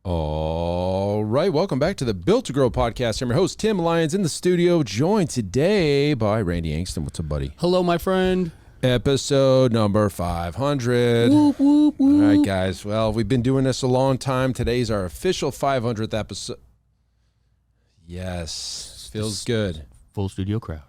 All right, welcome back to the Built to Grow podcast. I'm your host, Tim Lyons, in the studio, joined today by Randy Angston. What's up, buddy? Hello, my friend. Episode number 500. Whoop, whoop, whoop. All right, guys. Well, we've been doing this a long time. Today's our official 500th episode. Yes, feels good. Full studio crowd.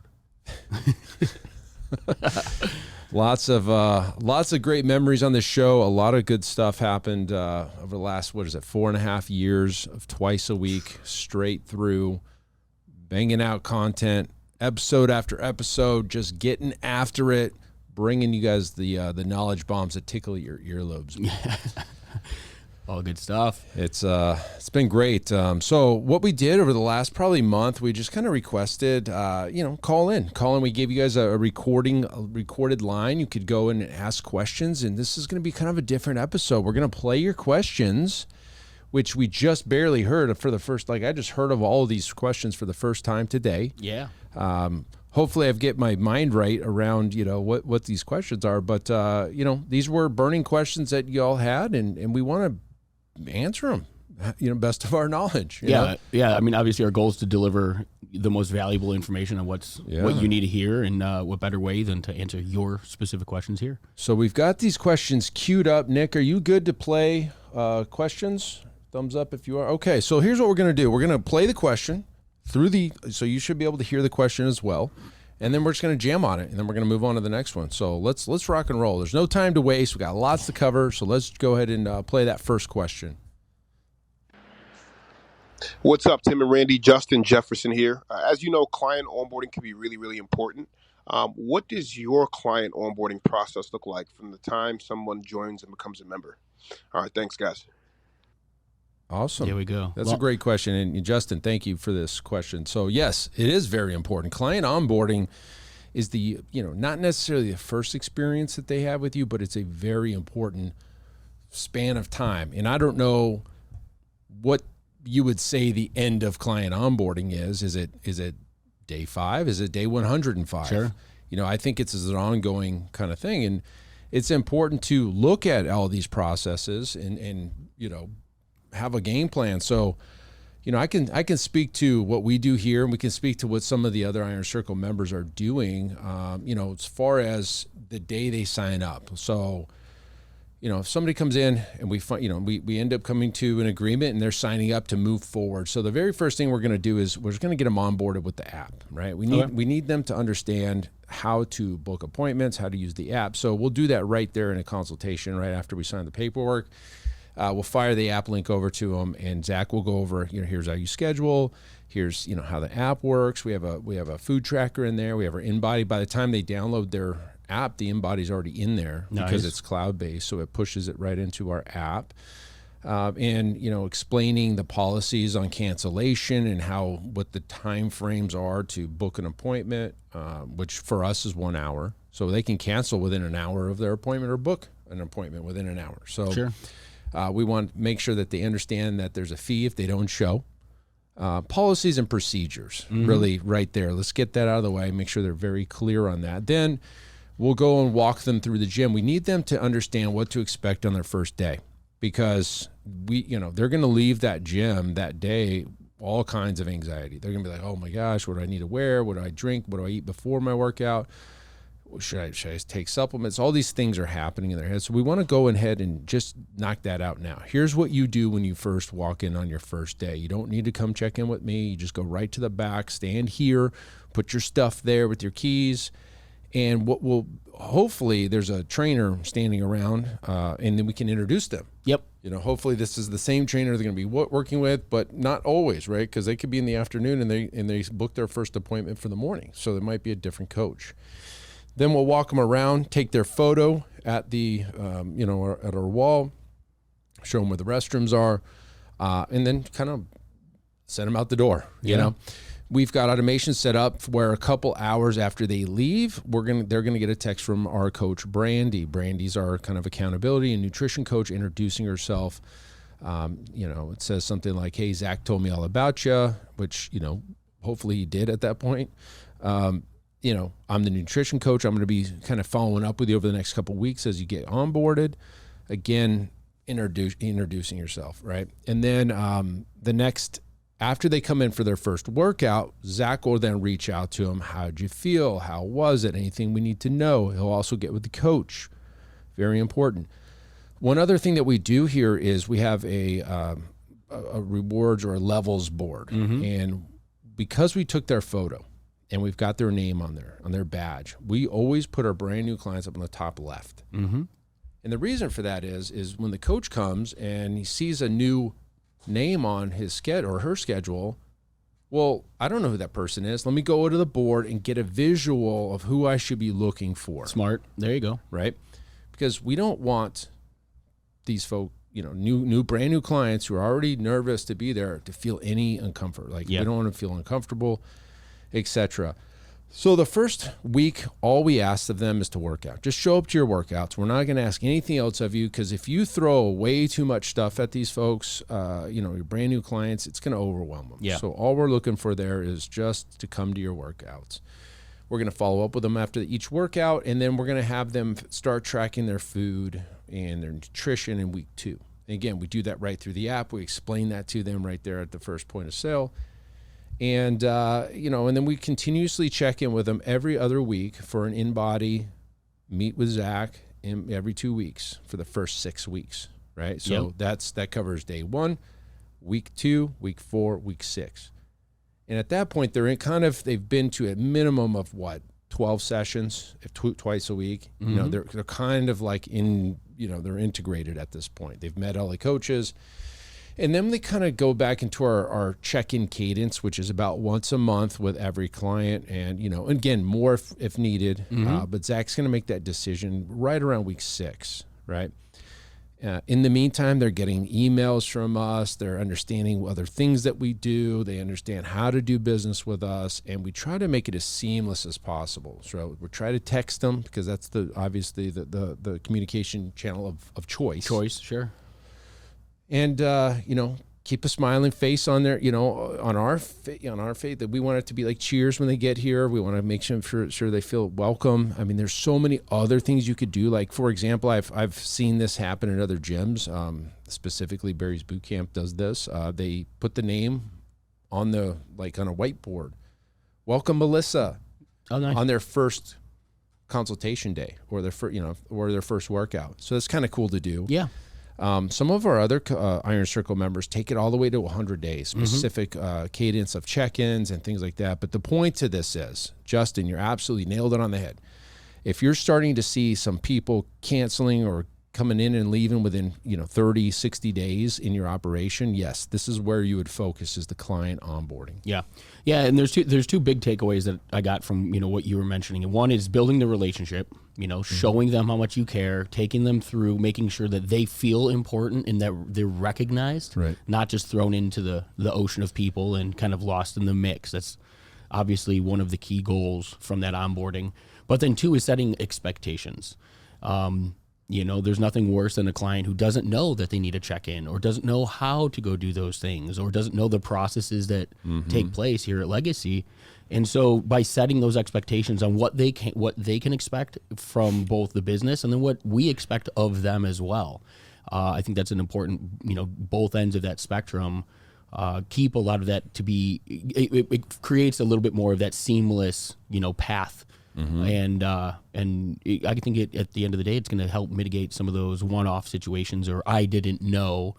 Lots of great memories on this show. A lot of good stuff happened over the last, 4.5 years of twice a week, straight through, banging out content, episode after episode, just getting after it, bringing you guys the knowledge bombs that tickle your earlobes. All good stuff. It's been great. So what we did over the last probably month, we just kind of requested, call in. We gave you guys a recorded line. You could go and ask questions, and this is going to be kind of a different episode. We're going to play your questions, which we just barely heard for the first. I just heard of all of these questions for the first time today. Yeah. Hopefully, I've get my mind right around what these questions are. But these were burning questions that y'all had, and we want to answer them, best of our knowledge. Yeah. I mean, obviously, our goal is to deliver the most valuable information on what you need to hear, and what better way than to answer your specific questions here. So we've got these questions queued up. Nick, are you good to play questions? Thumbs up if you are. Okay, so here's what we're going to do. We're going to play the question so you should be able to hear the question as well. And then we're just going to jam on it, and then we're going to move on to the next one. So let's rock and roll. There's no time to waste. We got lots to cover, so let's go ahead and play that first question. What's up, Tim and Randy? Justin Jefferson here. As you know, client onboarding can be really, really important. What does your client onboarding process look like from the time someone joins and becomes a member? All right, thanks, guys. Awesome. There we go. That's a great question. And Justin, thank you for this question. So yes, it is very important. Client onboarding is not necessarily the first experience that they have with you, but it's a very important span of time. And I don't know what you would say the end of client onboarding is. Is it day 5? Is it day 105? Sure. I think it's an ongoing kind of thing. And it's important to look at all these processes and have a game plan. So, I can speak to what we do here, and we can speak to what some of the other Iron Circle members are doing, as far as the day they sign up. So, if somebody comes in and we end up coming to an agreement and they're signing up to move forward. So the very first thing we're going to do is we're just going to get them onboarded with the app, right? We need them to understand how to book appointments, how to use the app. So we'll do that right there in a consultation right after we sign the paperwork. We'll fire the app link over to them, and Zach will go over, here's how you schedule, here's, how the app works. We have a food tracker in there. We have our InBody. By the time they download their app, the InBody's already in there. Nice. Because it's cloud-based, so it pushes it right into our app. And, explaining the policies on cancellation and what the time frames are to book an appointment, which for us is 1 hour. So they can cancel within an hour of their appointment or book an appointment within an hour. So sure. We want to make sure that they understand that there's a fee if they don't show. Policies and procedures, really right there. Let's get that out of the way, make sure they're very clear on that. Then we'll go and walk them through the gym. We need them to understand what to expect on their first day, because they're going to leave that gym that day all kinds of anxiety. They're going to be like, oh my gosh, what do I need to wear? What do I drink? What do I eat before my workout? Should I take supplements? All these things are happening in their head. So we want to go ahead and just knock that out now. Here's what you do when you first walk in on your first day. You don't need to come check in with me. You just go right to the back, stand here, put your stuff there with your keys. And what will hopefully there's a trainer standing around, and then we can introduce them. Yep. Hopefully this is the same trainer they're going to be working with, but not always, right? Because they could be in the afternoon and they book their first appointment for the morning. So there might be a different coach. Then we'll walk them around, take their photo at the, at our wall, show them where the restrooms are, and then kind of send them out the door. You know, we've got automation set up where a couple hours after they leave, they're gonna get a text from our coach Brandy. Brandy's our kind of accountability and nutrition coach, introducing herself. It says something like, "Hey, Zach told me all about you," which hopefully he did at that point. I'm the nutrition coach. I'm going to be kind of following up with you over the next couple of weeks as you get onboarded. Again, introducing yourself, right? And then after they come in for their first workout, Zach will then reach out to them. How'd you feel? How was it? Anything we need to know? He'll also get with the coach. Very important. One other thing that we do here is we have a rewards or a levels board. And because we took their photo and we've got their name on their badge, we always put our brand new clients up on the top left. And the reason for that is when the coach comes and he sees a new name on his schedule or her schedule, well, I don't know who that person is. Let me go to the board and get a visual of who I should be looking for. Smart. There you go. Right? Because we don't want these folk, brand new clients who are already nervous to be there to feel any uncomfort. Like we don't want to feel uncomfortable, etc. So the first week, all we ask of them is to work out. Just show up to your workouts. We're not going to ask anything else of you, because if you throw way too much stuff at these folks, your brand new clients, it's going to overwhelm them. Yeah. So all we're looking for there is just to come to your workouts. We're going to follow up with them after each workout, and then we're going to have them start tracking their food and their nutrition in week 2. And again, we do that right through the app. We explain that to them right there at the first point of sale. And, and then we continuously check in with them every other week for an in-body meet with Zach every 2 weeks for the first 6 weeks, right? So that covers day 1, week 2, week 4, week 6. And at that point, they've been to a minimum of 12 sessions, twice a week. They're kind of like they're integrated at this point. They've met all the coaches. And then they kind of go back into our check-in cadence, which is about once a month with every client. And, again, more if needed. But Zach's going to make that decision right around week 6, right? In the meantime, they're getting emails from us. They're understanding other things that we do. They understand how to do business with us. And we try to make it as seamless as possible. So we try to text them, because that's obviously the communication channel of choice. Choice, sure. And, keep a smiling face on their, on our face, that we want it to be like cheers when they get here. We want to make sure they feel welcome. I mean, there's so many other things you could do. Like, for example, I've seen this happen in other gyms. Specifically, Barry's Boot Camp does this. They put the name on a whiteboard. Welcome, Melissa. Oh, nice. On their first consultation day or their first workout. So that's kind of cool to do. Yeah. Some of our other Iron Circle members take it all the way to 100 days, specific cadence of check-ins and things like that. But the point to this is, Justin, you're absolutely nailed it on the head. If you're starting to see some people canceling or coming in and leaving within 30, 60 days in your operation, yes, this is where you would focus, is the client onboarding. Yeah. And there's two big takeaways that I got from what you were mentioning. And one is building the relationship, showing them how much you care, taking them through, making sure that they feel important and that they're recognized, right, not just thrown into the ocean of people and kind of lost in the mix. That's obviously one of the key goals from that onboarding. But then 2 is setting expectations. There's nothing worse than a client who doesn't know that they need a check-in, or doesn't know how to go do those things, or doesn't know the processes that take place here at Legacy. And so by setting those expectations on what they can expect from both the business and then what we expect of them as well, I think that's an important, both ends of that spectrum. Keep a lot of that to be, it creates a little bit more of that seamless, path. And I think at the end of the day, it's going to help mitigate some of those one-off situations, or I didn't know.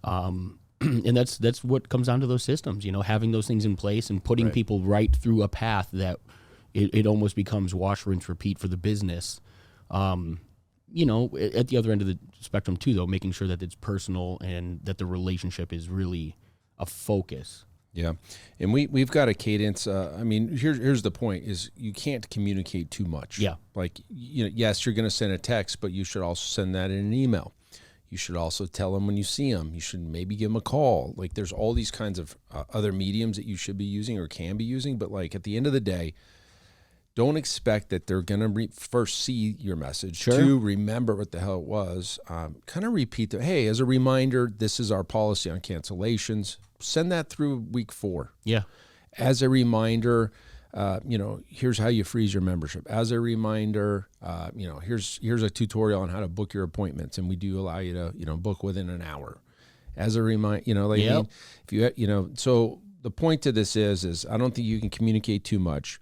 And that's what comes down to those systems, having those things in place and putting people right through a path that it almost becomes wash, rinse, repeat for the business. At the other end of the spectrum too, though, making sure that it's personal and that the relationship is really a focus. Yeah. And we've got a cadence. Here's the point is you can't communicate too much. Yeah. Like, yes, you're going to send a text, but you should also send that in an email. You should also tell them when you see them. You should maybe give them a call. Like, there's all these kinds of other mediums that you should be using or can be using. But like at the end of the day, don't expect that they're going to first see your message, sure, to remember what the hell it was. Kind of repeat that. Hey, as a reminder, this is our policy on cancellations. Send that through week 4. Yeah. As a reminder, Here's how you freeze your membership. As a reminder, here's a tutorial on how to book your appointments, and we do allow you to, book within an hour. As a reminder, Yep. if you, so the point to this is I don't think you can communicate too much.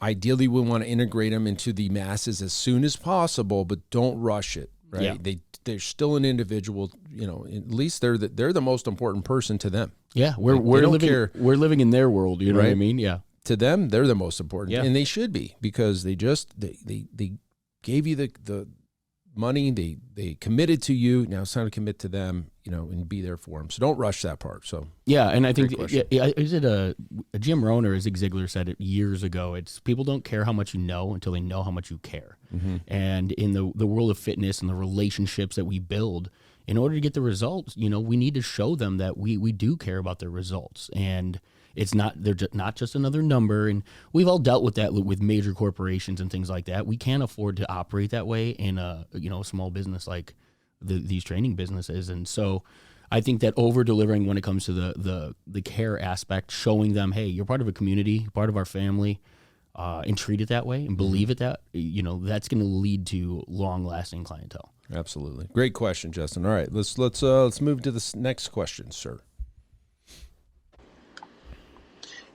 Ideally, we want to integrate them into the masses as soon as possible, but don't rush it. Right? Yeah. They're still an individual. At least they're the most important person to them. Yeah, we're living in their world. You know what I mean? Yeah. To them, they're the most important, Yeah. and they should be, because they gave you the money. They committed to you. Now it's time to commit to them, and be there for them. So don't rush that part. So yeah, and I think question. is it a Jim Rohn or Zig Ziglar said it years ago? It's people don't care how much you know until they know how much you care. Mm-hmm. And in the world of fitness and the relationships that we build, in order to get the results, we need to show them that we do care about their results. And they're not just another number. And we've all dealt with that with major corporations and things like that. We can't afford to operate that way in a small business like these training businesses. And so I think that over delivering when it comes to the care aspect, showing them, hey, you're part of a community, part of our family, and treat it that way and believe it that, that's going to lead to long lasting clientele. Absolutely. Great question, Justin. All right, let's move to the next question, sir.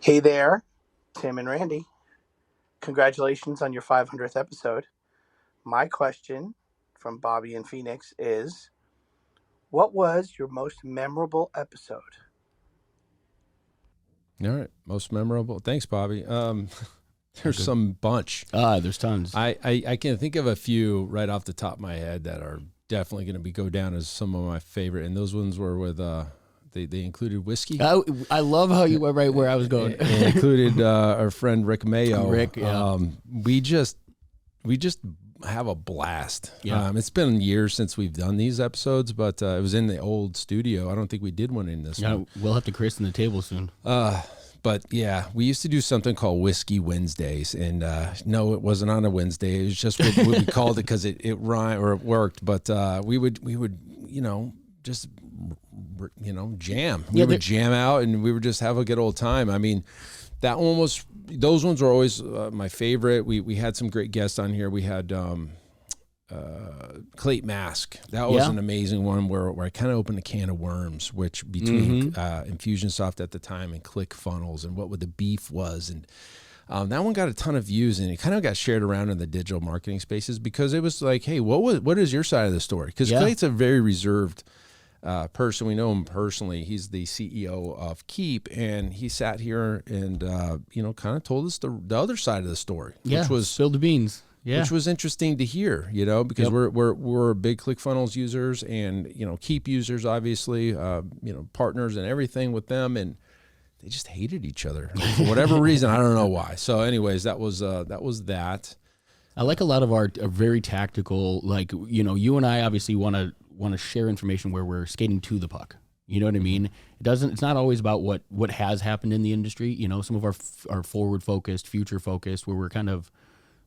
Hey there, Tim and Randy. Congratulations on your 500th episode. My question from Bobby in Phoenix is, what was your most memorable episode? All right, most memorable. Thanks, Bobby. There's some bunch. There's tons. I can think of a few right off the top of my head that are definitely going to go down as some of my favorite, and those ones were with they included whiskey. I love how you went right where I was going. And included our friend Rick Mayo. Rick, yeah. We just have a blast. Yeah. It's been years since we've done these episodes, but it was in the old studio. I don't think we did one in this one. We'll have to christen the table soon. But yeah, we used to do something called Whiskey Wednesdays, and no, it wasn't on a Wednesday. It was just what we called it because it rhymed or it worked. But we would just jam. We would jam out, and we would just have a good old time. I mean, those ones were always my favorite. We had some great guests on here. We had Clayton Mask. That was an amazing one where I kind of opened a can of worms, which between Infusionsoft at the time and ClickFunnels and what the beef was. And that one got a ton of views, and it kind of got shared around in the digital marketing spaces because it was like, hey, what is your side of the story? Because Clayton's a very reserved person. We know him personally. He's the CEO of Keep, and he sat here and kind of told us the other side of the story, which was spilled the beans. Yeah. Which was interesting to hear, because we're big ClickFunnels users and Keep users, obviously, partners and everything with them, and they just hated each other for whatever reason. I don't know why. So, anyways, that was that. I like a lot of our very tactical, like you and I obviously want to share information where we're skating to the puck. You know what I mean? It's not always about what has happened in the industry. Some of our forward focused, future focused, where we're kind of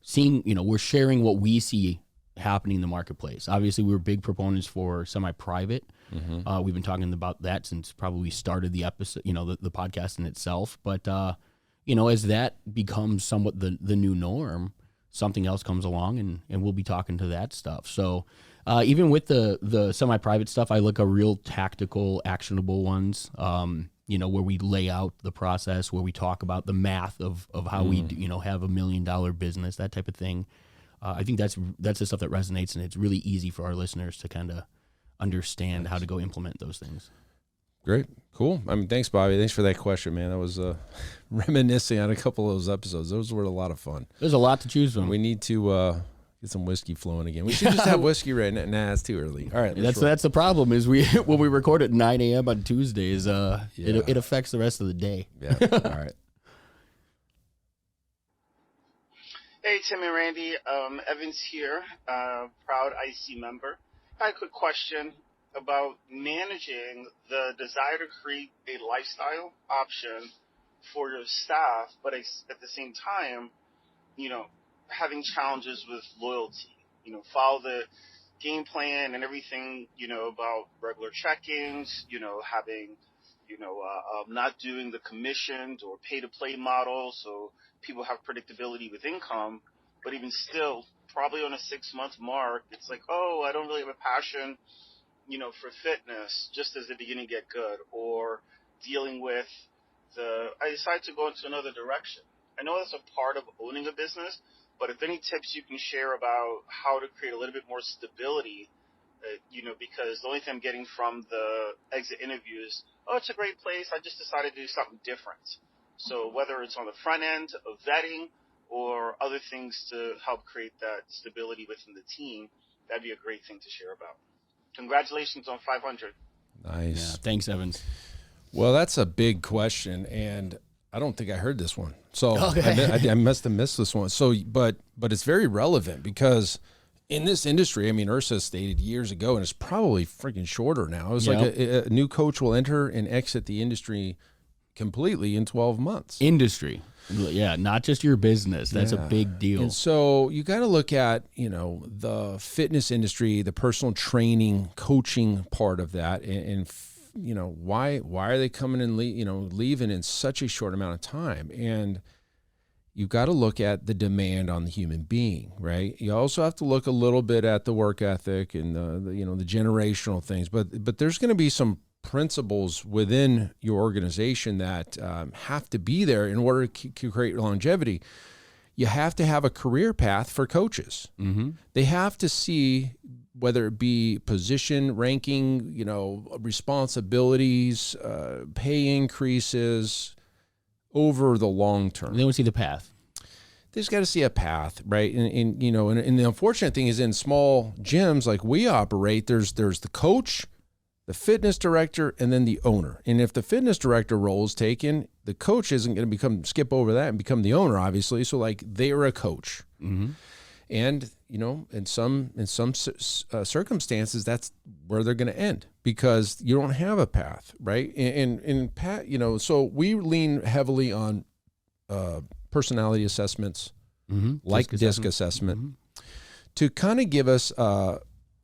seeing, we're sharing what we see happening in the marketplace. Obviously, we're big proponents for semi-private. Mm-hmm. We've been talking about that since probably started the episode, the podcast in itself. But, as that becomes somewhat the new norm, something else comes along and we'll be talking to that stuff. So even with the semi-private stuff, I look at real tactical, actionable ones. Where we lay out the process, where we talk about the math of how we, have $1 million business, that type of thing. I think that's the stuff that resonates, and it's really easy for our listeners to kind of understand how to go implement those things. Great. Cool. I mean, thanks, Bobby. Thanks for that question, man. I was reminiscing on a couple of those episodes. Those were a lot of fun. There's a lot to choose from. We need to get some whiskey flowing again. We should just have whiskey right now. Nah, it's too early. All right. That's the problem is when we record at 9 a.m. on Tuesdays, it affects the rest of the day. Yeah. All right. Hey, Tim and Randy. Evans here, proud IC member. I had a quick question about managing the desire to create a lifestyle option for your staff, but at the same time, having challenges with loyalty. Follow the game plan and everything, about regular check-ins, having Not doing the commissioned or pay-to-play model, so people have predictability with income. But even still, probably on a 6-month mark, it's like, oh, I don't really have a passion, for fitness, just as the beginning get good, or dealing with I decided to go into another direction. I know that's a part of owning a business, but if any tips you can share about how to create a little bit more stability, because the only thing I'm getting from the exit interviews, oh, it's a great place, I just decided to do something different. So whether it's on the front end of vetting or other things to help create that stability within the team, that'd be a great thing to share about. Congratulations on 500. Nice. Yeah, thanks, Evans. Well, that's a big question, and I don't think I heard this one. So Okay. I must have missed this one. So, but it's very relevant because in this industry, I mean, Ursa stated years ago, and it's probably freaking shorter now. It was like a new coach will enter and exit the industry completely in 12 months. Industry. Yeah, not just your business. That's a big deal. And so you got to look at, the fitness industry, the personal training, coaching part of that, and why are they coming and leaving in such a short amount of time? And you've got to look at the demand on the human being, right? You also have to look a little bit at the work ethic and the generational things, but there's going to be some principles within your organization that have to be there in order to create longevity. You have to have a career path for coaches. Mm-hmm. They have to see, whether it be position, ranking, responsibilities, pay increases over the long term. They want to see the path. They just got to see a path, right? And the unfortunate thing is in small gyms like we operate, there's the coach, the fitness director, and then the owner. And if the fitness director role is taken, the coach isn't going to skip over that and become the owner, obviously. So like they're a coach. Mm-hmm. And, in some circumstances, that's where they're going to end because you don't have a path, right? And so we lean heavily on personality assessments, Mm-hmm. like DISC assessment, to kind of give us a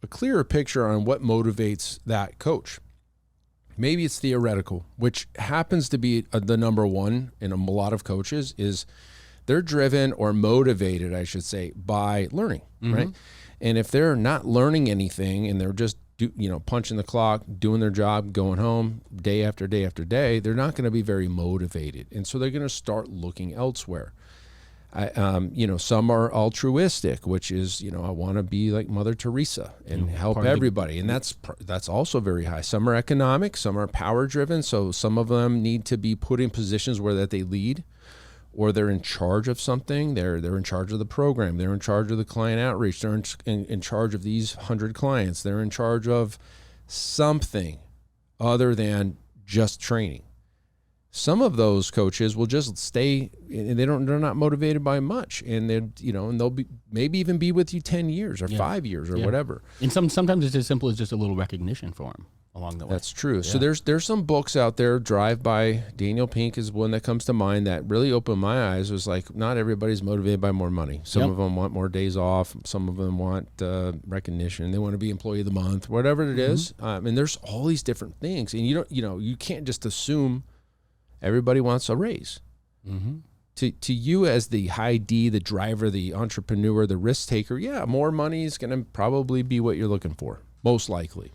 clearer picture on what motivates that coach. Maybe it's theoretical, which happens to be the number one in a lot of coaches is they're driven or motivated, I should say, by learning, right? And if they're not learning anything and they're just punching the clock, doing their job, going home day after day after day, they're not going to be very motivated. And so they're going to start looking elsewhere. Some are altruistic, which is, I want to be like Mother Teresa and help everybody. And that's also very high. Some are economic, some are power driven. So some of them need to be put in positions where that they lead, or they're in charge of something. They're in charge of the program. They're in charge of the client outreach. They're in charge of these 100 clients. They're in charge of something other than just training. Some of those coaches will just stay, and they're not motivated by much, and they'll be maybe even be with you 10 years or 5 years or whatever. And sometimes it's as simple as just a little recognition for them along the way. That's true. Yeah. So there's some books out there. Drive by Daniel Pink is one that comes to mind that really opened my eyes. It was like, not everybody's motivated by more money. Some of them want more days off. Some of them want recognition. They want to be employee of the month, whatever it is. And there's all these different things, and you can't just assume everybody wants a raise. To you as the high D, the driver, the entrepreneur, the risk taker, more money is going to probably be what you're looking for, most likely.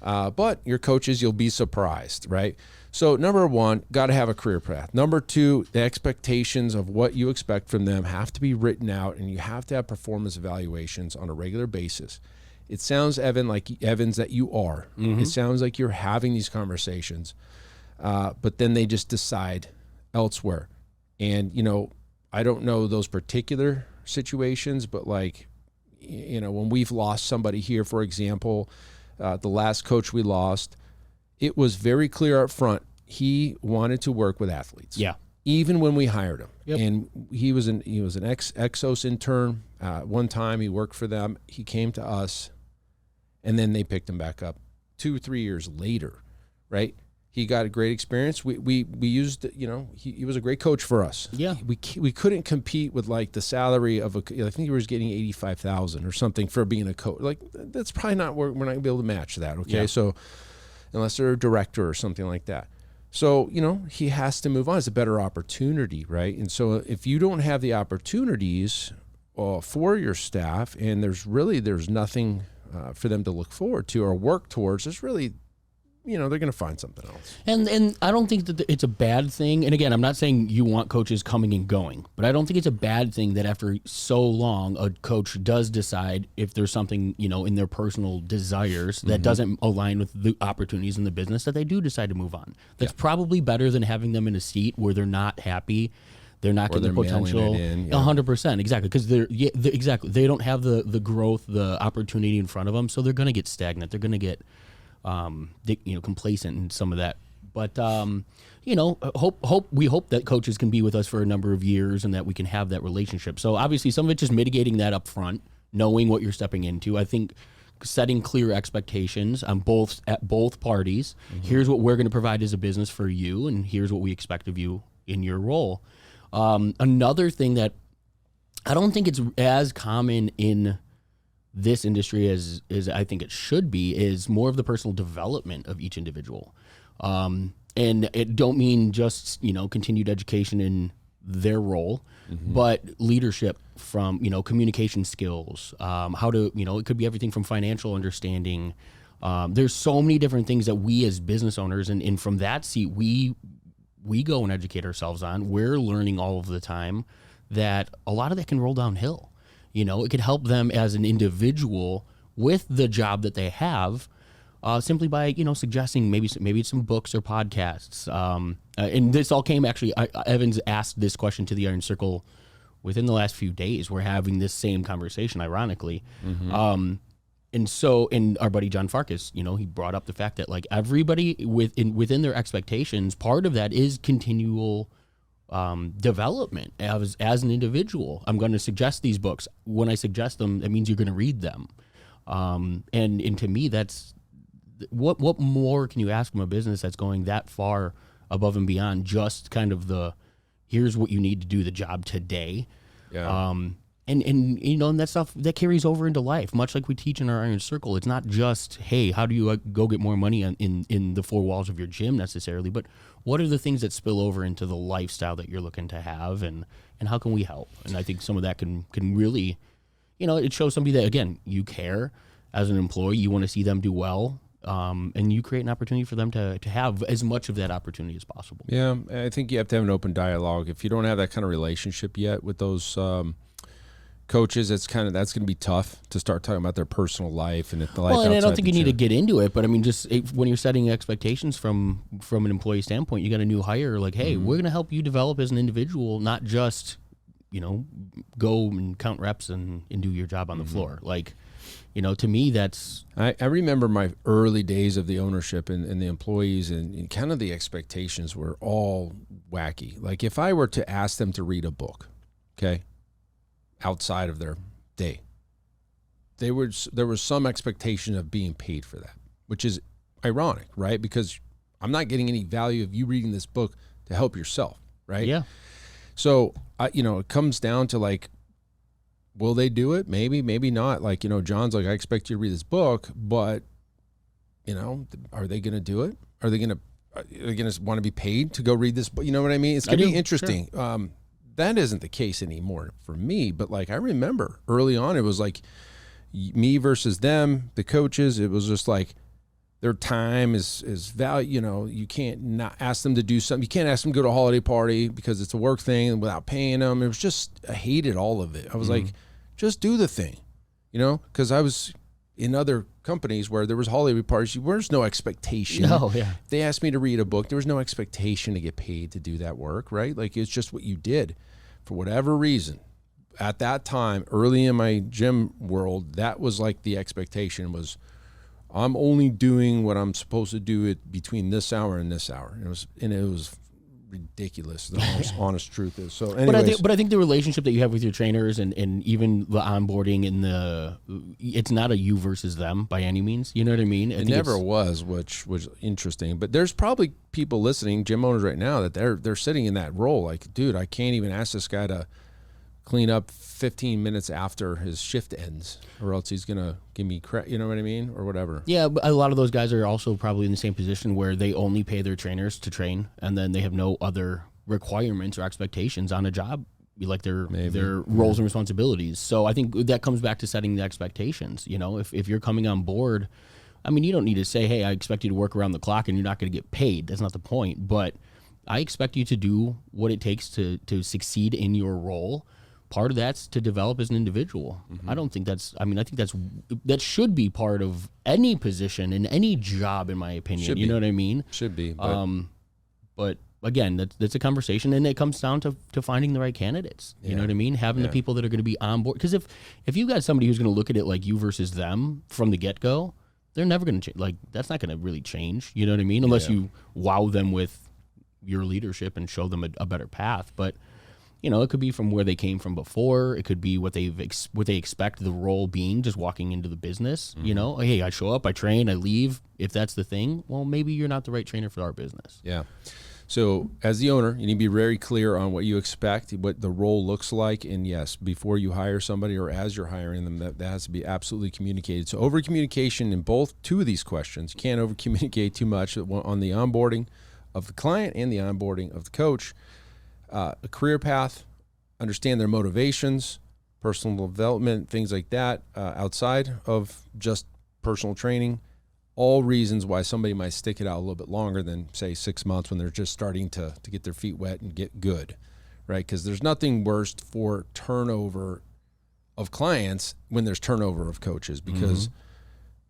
But your coaches, you'll be surprised, right? So number one, got to have a career path. Number two, the expectations of what you expect from them have to be written out, and you have to have performance evaluations on a regular basis. It sounds, Evans, that you are. It sounds like you're having these conversations. But then they just decide elsewhere. And, I don't know those particular situations, but when we've lost somebody here, for example, the last coach we lost, it was very clear up front, he wanted to work with athletes. Yeah. Even when we hired him. Yep. And he was an Exos intern. One time he worked for them. He came to us, and then they picked him back up 2-3 years later, right? He got a great experience. We used, he was a great coach for us. Yeah. We couldn't compete with the salary of I think he was getting $85,000 or something for being a coach. That's probably not, we're not gonna be able to match that. Okay. Yeah. So unless they're a director or something like that. So, he has to move on. It's a better opportunity, right? And so if you don't have the opportunities for your staff, and there's nothing for them to look forward to or work towards, there's really, they're going to find something else. And I don't think that it's a bad thing. And again, I'm not saying you want coaches coming and going, but I don't think it's a bad thing that after so long, a coach does decide if there's something, in their personal desires that doesn't align with the opportunities in the business, that they do decide to move on. That's probably better than having them in a seat where they're not happy. They're not getting the potential. 100%, exactly, because exactly they don't have the growth, the opportunity in front of them, so they're going to get stagnant. They're going to get complacent in some of that. But we hope that coaches can be with us for a number of years and that we can have that relationship. So obviously, some of it's just mitigating that up front, knowing what you're stepping into. I think setting clear expectations on both parties. Here's what we're going to provide as a business for you, and here's what we expect of you in your role. Another thing that I don't think it's as common in this industry as I think it should be is more of the personal development of each individual. And it don't mean just, continued education in their role, but leadership from, communication skills, how to, it could be everything from financial understanding. There's so many different things that we as business owners and from that seat, we go and educate ourselves on. We're learning all of the time that a lot of that can roll downhill. It could help them as an individual with the job that they have, simply by, suggesting maybe some books or podcasts. And this all came actually, Evans asked this question to the Iron Circle within the last few days. We're having this same conversation, ironically. And our buddy John Farkas, he brought up the fact that like everybody within their expectations, part of that is continual development as an individual. I'm going to suggest these books. When I suggest them, that means you're going to read them. And to me, that's what more can you ask from a business that's going that far above and beyond just kind of here's what you need to do the job today. Yeah. And that stuff that carries over into life, much like we teach in our Iron Circle. It's not just, hey, how do you go get more money in the four walls of your gym necessarily, but what are the things that spill over into the lifestyle that you're looking to have, and how can we help? And I think some of that can really, it shows somebody that, again, you care as an employee, you want to see them do well, and you create an opportunity for them to have as much of that opportunity as possible. Yeah, I think you have to have an open dialogue. If you don't have that kind of relationship yet with those coaches, that's going to be tough to start talking about their personal life and the life. Well, and I don't think you need to get into it, but I mean, just when you're setting expectations from an employee standpoint, you got a new hire, like, hey, we're going to help you develop as an individual, not just, go and count reps and do your job on the floor. Like, to me, that's... I remember my early days of the ownership and the employees, and kind of the expectations were all wacky. Like if I were to ask them to read a book, okay, outside of their day, there was some expectation of being paid for that, which is ironic, right? Because I'm not getting any value of you reading this book to help yourself, right? Yeah. So it comes down to like, will they do it? Maybe, maybe not. Like, John's like, I expect you to read this book, but are they going to do it? Are they going to want to be paid to go read this book? You know what I mean? It's going to be interesting. Sure. That isn't the case anymore for me, but like I remember early on, it was like me versus them, the coaches. It was just like their time is value. You can't not ask them to do something. You can't ask them to go to a holiday party because it's a work thing and without paying them. It was just, I hated all of it. I was like, just do the thing, because I was in other companies where there was holiday parties. There was no expectation. No, yeah. They asked me to read a book. There was no expectation to get paid to do that work, right? Like it's just what you did. For whatever reason, at that time, early in my gym world, that was like the expectation was, I'm only doing what I'm supposed to do between this hour and this hour. It was ridiculous. The honest truth is. So, anyways. But I think the relationship that you have with your trainers and even the onboarding and it's not a you versus them by any means. You know what I mean? It never was, which was interesting. But there's probably people listening, gym owners right now, that they're sitting in that role. Like, dude, I can't even ask this guy to clean up 15 minutes after his shift ends, or else he's gonna give me you know what I mean, or whatever. Yeah, but a lot of those guys are also probably in the same position where they only pay their trainers to train, and then they have no other requirements or expectations on a job, like their roles and responsibilities. So I think that comes back to setting the expectations. You know, if you're coming on board, I mean, you don't need to say, hey, I expect you to work around the clock and you're not going to get paid. That's not the point. But I expect you to do what it takes to succeed in your role. Part of that's to develop as an individual. I don't think that's, I think that should be part of any position in any job, in my opinion. You know what I mean? Should be. But again, that's a conversation, and it comes down to finding the right candidates. You know what I mean? Having the people that are going to be on board. Because if you got somebody who's going to look at it like you versus them from the get-go, they're never going to change. Like, that's not going to really change. You know what I mean? Unless you wow them with your leadership and show them a better path. But you know, it could be from where they came from before. It could be what they expect the role being, just walking into the business. You know, hey, I show up, I train, I leave. If that's the thing, well, maybe you're not the right trainer for our business. Yeah. So as the owner, you need to be very clear on what you expect, what the role looks like. And yes, before you hire somebody or as you're hiring them, that has to be absolutely communicated. So over communication in two of these questions. You can't over communicate too much on the onboarding of the client and the onboarding of the coach. A career path, understand their motivations, personal development, things like that, outside of just personal training. All reasons why somebody might stick it out a little bit longer than, say, 6 months when they're just starting to get their feet wet and get good, right? Because there's nothing worse for turnover of clients when there's turnover of coaches, because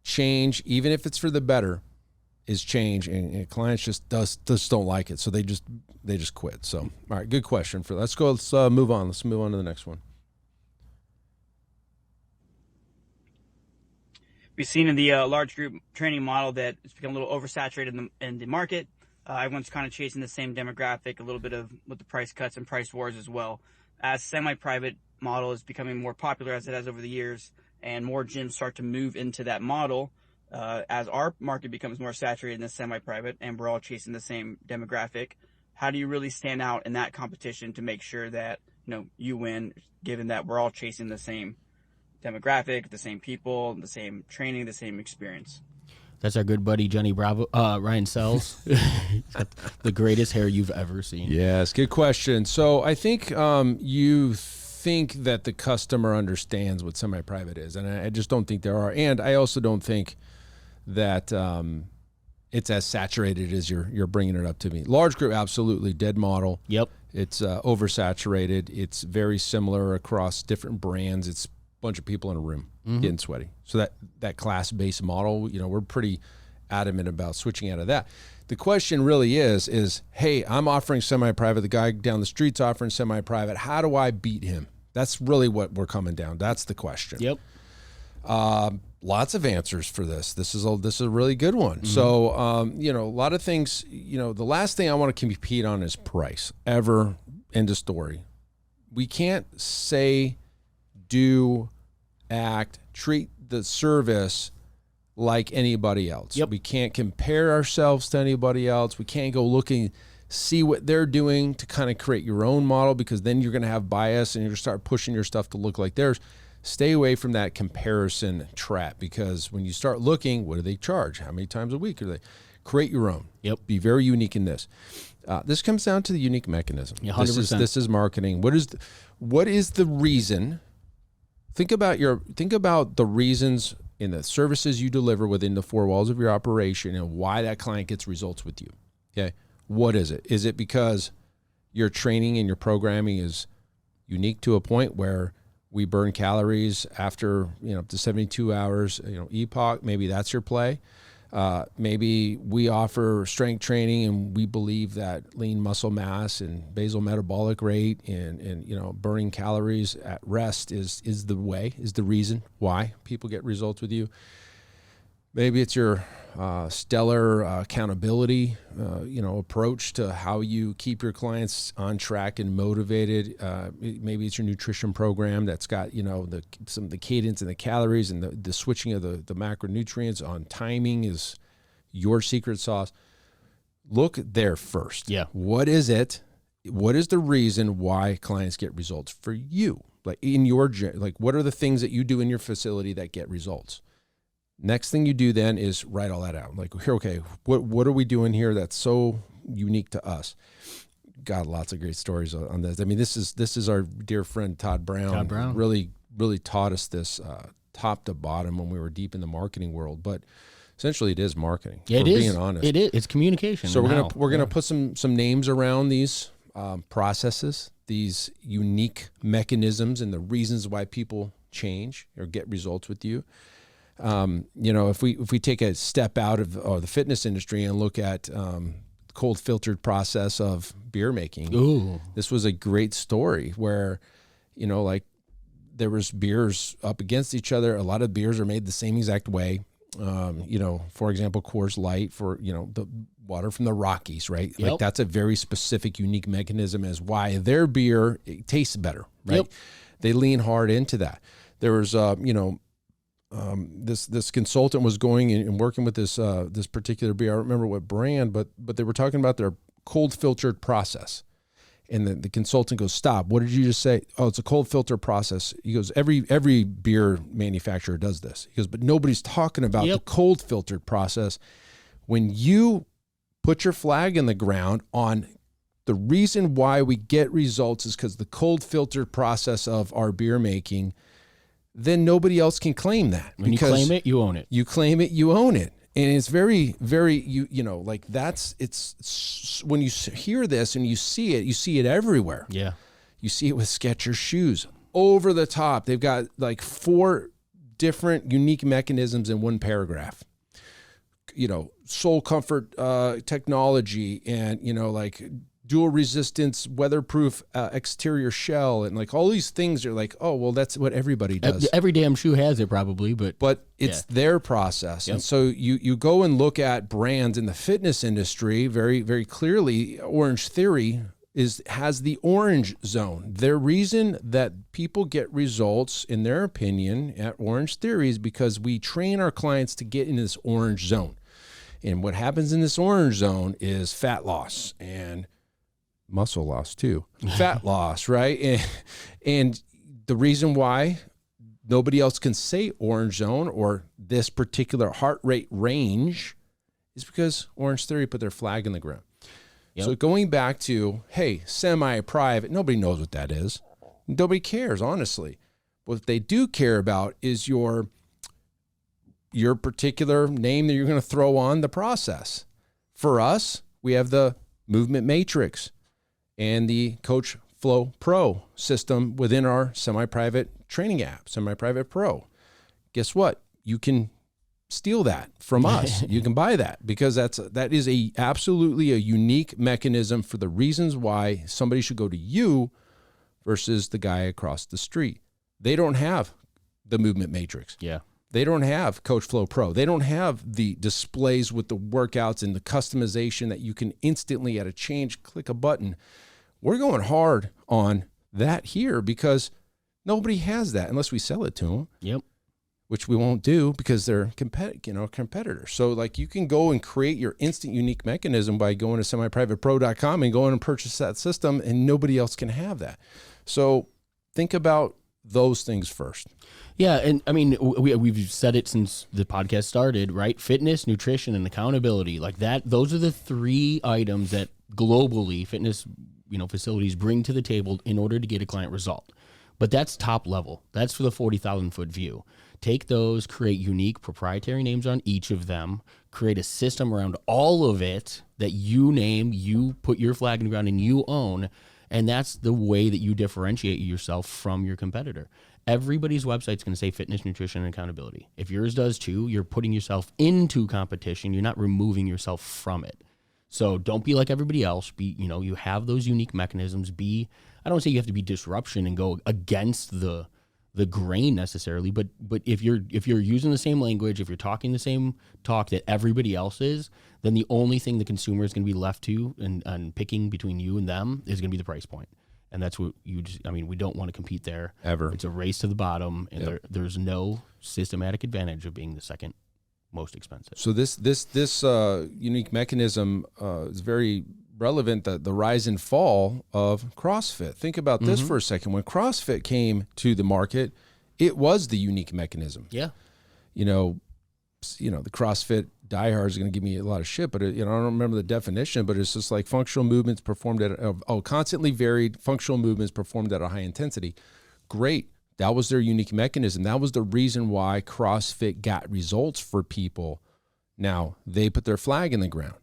change, even if it's for the better, is change, and clients just don't like it, so they just quit. So, all right, good question. Let's move on. Let's move on to the next one. We've seen in the large group training model that it's become a little oversaturated in the market. Everyone's kind of chasing the same demographic, a little bit of with the price cuts and price wars as well. As semi-private model is becoming more popular as it has over the years, and more gyms start to move into that model. As our market becomes more saturated in the semi-private and we're all chasing the same demographic, how do you really stand out in that competition to make sure that, you know, you win, given that we're all chasing the same demographic, the same people, the same training, the same experience? That's our good buddy Johnny Bravo, Ryan Sells. He's got the greatest hair you've ever seen. Yes, good question. So I think you think that the customer understands what semi-private is, and I just don't think there are. And I also don't think that it's as saturated as you're bringing it up to me. Large group, absolutely, dead model. Yep. It's oversaturated. It's very similar across different brands. It's a bunch of people in a room getting sweaty. So that class-based model, you know, we're pretty adamant about switching out of that. The question really is, hey, I'm offering semi-private. The guy down the street's offering semi-private. How do I beat him? That's really what we're coming down. That's the question. Yep. Lots of answers for this. This is a really good one. So, you know, a lot of things, you know, the last thing I want to compete on is price. Ever. End of story. We can't say, do, act, treat the service like anybody else. Yep. We can't compare ourselves to anybody else. We can't go looking, see what they're doing to kind of create your own model, because then you're going to have bias and you're going to start pushing your stuff to look like theirs. Stay away from that comparison trap, because when you start looking, what do they charge? How many times a week are they? Create your own. Yep. Be very unique in this. This comes down to the unique mechanism. Yeah, 100%. This is marketing. What is the reason? Think about the reasons in the services you deliver within the four walls of your operation and why that client gets results with you. Okay. What is it? Is it because your training and your programming is unique to a point where we burn calories after, you know, up to 72 hours, you know, epoch? Maybe that's your play. Maybe we offer strength training and we believe that lean muscle mass and basal metabolic rate and you know, burning calories at rest is the reason why people get results with you. Maybe it's your stellar accountability, you know, approach to how you keep your clients on track and motivated. Maybe it's your nutrition program that's got, you know, some of the cadence and the calories and the switching of the macronutrients on timing is your secret sauce. Look there first. Yeah. What is it? what is the reason why clients get results for you? Like in your, like, what are the things that you do in your facility that get results? Next thing you do then is write all that out. Like, okay, what are we doing here that's so unique to us? Got lots of great stories on this. I mean, this is our dear friend Todd Brown. Todd Brown really taught us this top to bottom when we were deep in the marketing world. But essentially, it is marketing. Yeah, it is. Being honest, it is. It's communication. So we're gonna put some names around these processes, these unique mechanisms, and the reasons why people change or get results with you. If we take a step out of the fitness industry and look at cold filtered process of beer making. Ooh. This was a great story where, like there was beers up against each other. A lot of beers are made the same exact way. For example, Coors Light for, the water from the Rockies, right? Yep. Like that's a very specific, unique mechanism as why their beer tastes better, right? Yep. They lean hard into that. There was, this consultant was going and working with this particular beer. I don't remember what brand, but they were talking about their cold filtered process. And the consultant goes, "Stop. What did you just say?" "Oh, it's a cold filter process." He goes, every beer manufacturer does this. He goes, "But nobody's talking about the cold filtered process." When you put your flag in the ground on the reason why we get results is because the cold filtered process of our beer making, then nobody else can claim that. When you claim it, you own it. You claim it, you own it. And it's very, very, it's when you hear this and you see it everywhere. Yeah. You see it with Skechers shoes. Over the top. They've got like 4 different unique mechanisms in one paragraph. Soul comfort technology and, like dual resistance, weatherproof exterior shell, and like all these things are like, oh, well, that's what everybody does. Every damn shoe has it probably, but it's their process. Yep. And so you go and look at brands in the fitness industry very, very clearly. Orange Theory has the orange zone. The reason that people get results, in their opinion, at Orange Theory is because we train our clients to get into this orange zone. And what happens in this orange zone is fat loss and muscle loss too, fat loss, right? And the reason why nobody else can say orange zone or this particular heart rate range is because Orange Theory put their flag in the ground. Yep. So going back to, hey, semi-private, nobody knows what that is. Nobody cares, honestly. What they do care about is your particular name that you're going to throw on the process. For us, we have the Movement Matrix and the Coach Flow Pro system within our semi-private training app, Semi-Private Pro. Guess what? You can steal that from us. You can buy that because that is absolutely a unique mechanism for the reasons why somebody should go to you versus the guy across the street. They don't have the Movement Matrix. Yeah. They don't have Coach Flow Pro. They don't have the displays with the workouts and the customization that you can instantly at a change, click a button. We're going hard on that here because nobody has that unless we sell it to them. Yep. Which we won't do because they're competitors. So like you can go and create your instant unique mechanism by going to semiprivatepro.com and going and purchase that system, and nobody else can have that. So think about those things first. Yeah, and I mean, we've said it since the podcast started, right? Fitness, nutrition, and accountability. Like that, those are the 3 items that globally fitness, facilities bring to the table in order to get a client result. But that's top level. That's for the 40,000 foot view. Take those, create unique proprietary names on each of them, create a system around all of it that you name, you put your flag in the ground and you own. And that's the way that you differentiate yourself from your competitor. Everybody's website's going to say fitness, nutrition, and accountability. If yours does too, you're putting yourself into competition. You're not removing yourself from it. So don't be like everybody else. You have those unique mechanisms. I don't want to say you have to be disruption and go against the grain necessarily, but if you're using the same language, if you're talking the same talk that everybody else is, then the only thing the consumer is going to be left to and picking between you and them is going to be the price point. And that's what we don't want to compete there. Ever. It's a race to the bottom, and there's no systematic advantage of being the second most expensive. So this unique mechanism is very relevant the rise and fall of CrossFit. Think about this for a second. When CrossFit came to the market, it was the unique mechanism. Yeah. You know, the CrossFit diehard is going to give me a lot of shit, but I don't remember the definition, but it's just like functional movements performed at constantly varied functional movements performed at a high intensity. Great. That was their unique mechanism. That was the reason why CrossFit got results for people. Now they put their flag in the ground.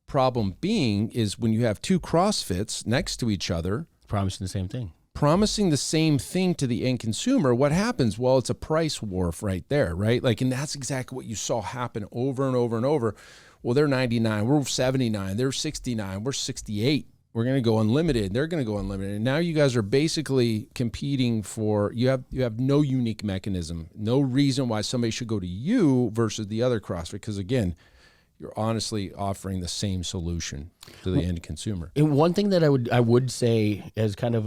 Problem being is when you have two CrossFits next to each other, promising the same thing to the end consumer, what happens? Well, it's a price war right there, right? Like, and that's exactly what you saw happen over and over and over. Well, they're 99, we're 79, they're 69, we're 68. We're going to go unlimited. They're going to go unlimited. And now you guys are basically competing for, you have no unique mechanism, no reason why somebody should go to you versus the other CrossFit. Because again, you're honestly offering the same solution to the end consumer. And one thing that I would say as kind of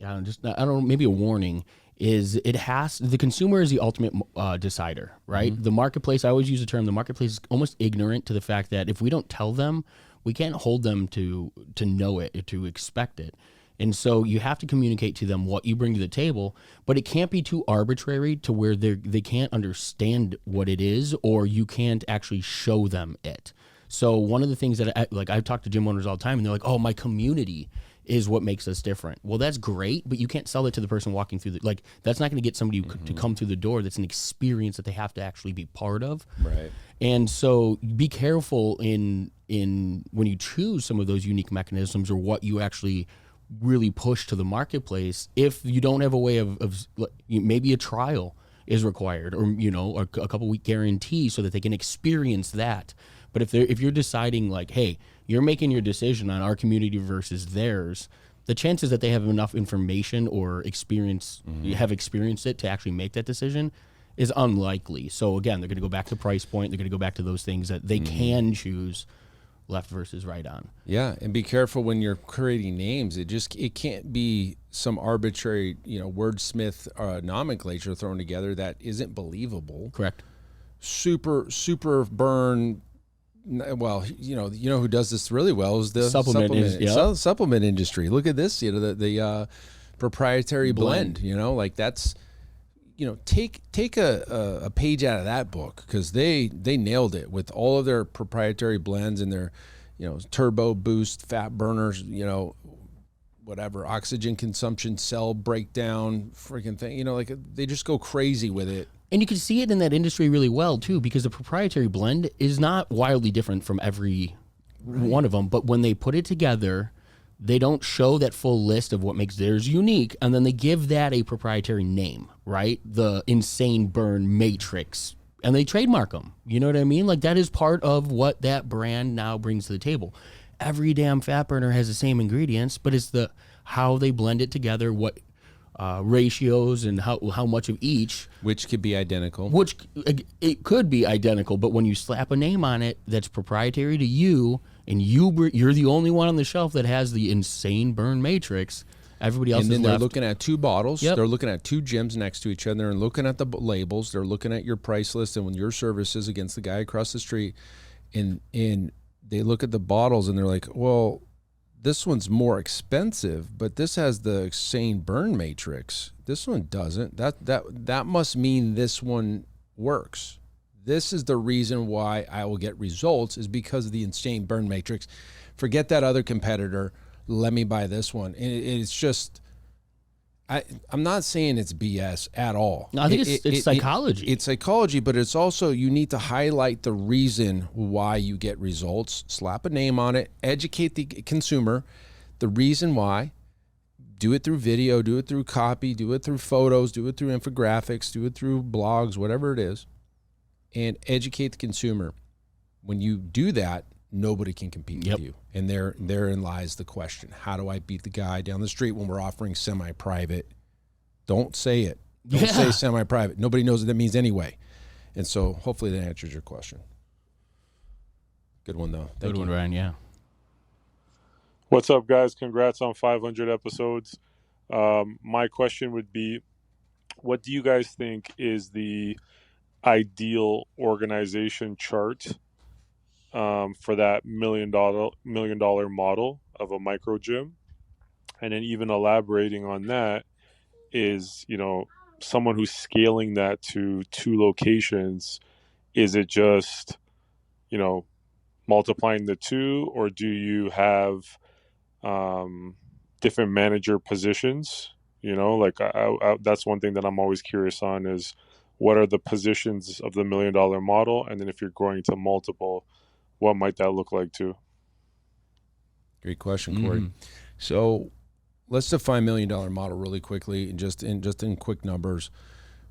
maybe a warning is the consumer is the ultimate decider, right? The marketplace, I always use the term, the marketplace is almost ignorant to the fact that if we don't tell them, we can't hold them to know it, to expect it. And so you have to communicate to them what you bring to the table, but it can't be too arbitrary to where they can't understand what it is, or you can't actually show them it. So one of the things that I've talked to gym owners all the time, and they're like, "Oh, my community is what makes us different." Well, that's great, but you can't sell it to the person walking through that's not going to get somebody to come through the door. That's an experience that they have to actually be part of. Right. And so be careful in when you choose some of those unique mechanisms or what you actually really push to the marketplace. If you don't have a way of maybe a trial is required, or a couple week guarantee so that they can experience that. But if you're deciding like, hey, you're making your decision on our community versus theirs, the chances that they have enough information or experience, have experienced it to actually make that decision is unlikely. So again, they're going to go back to price point. They're going to go back to those things that they can choose left versus right on. Yeah, and be careful when you're creating names. It can't be some arbitrary, wordsmith nomenclature thrown together that isn't believable. Correct. Super burn. Well, who does this really well is the supplement industry. Look at this, the proprietary blend. That's. Take a page out of that book, because they nailed it with all of their proprietary blends and their, turbo boost, fat burners, whatever, oxygen consumption, cell breakdown, freaking thing. They just go crazy with it. And you can see it in that industry really well too, because the proprietary blend is not wildly different from every one of them. But when they put it together, they don't show that full list of what makes theirs unique, and then they give that a proprietary name, right? The Insane Burn Matrix, and they trademark them. You know what I mean? Like, that is part of what that brand now brings to the table. Every damn fat burner has the same ingredients, but it's how they blend it together, what ratios and how much of each. Which could be identical. It could be identical, but when you slap a name on it that's proprietary to you, and you're the only one on the shelf that has the Insane Burn Matrix, everybody else is left. And then they're looking at two bottles. Yep. They're looking at two gyms next to each other and looking at the labels. They're looking at your price list and your services against the guy across the street. And they look at the bottles and they're like, well, this one's more expensive, but this has the Insane Burn Matrix. This one doesn't. That must mean this one works. This is the reason why I will get results, is because of the Insane Burn Matrix. Forget that other competitor. Let me buy this one. And it's just, I'm not saying it's BS at all. No, I think it's psychology. It's psychology, but it's also, you need to highlight the reason why you get results. Slap a name on it. Educate the consumer. The reason why. Do it through video. Do it through copy. Do it through photos. Do it through infographics. Do it through blogs, whatever it is. And educate the consumer. When you do that, nobody can compete with you. And therein lies the question. How do I beat the guy down the street when we're offering semi-private? Don't say it. Don't say semi-private. Nobody knows what that means anyway. And so hopefully that answers your question. Good one, though. Good one, Ryan, yeah. What's up, guys? Congrats on 500 episodes. My question would be, what do you guys think is the ideal organization chart for that $1 million model of a micro gym. And then even elaborating on that is, someone who's scaling that to 2 locations, is it just, multiplying the 2, or do you have different manager positions? Like that's one thing that I'm always curious on is what are the positions of the $1 million model? And then if you're growing to multiple, what might that look like too? Great question, Corey. So let's define $1 million model really quickly and just in quick numbers.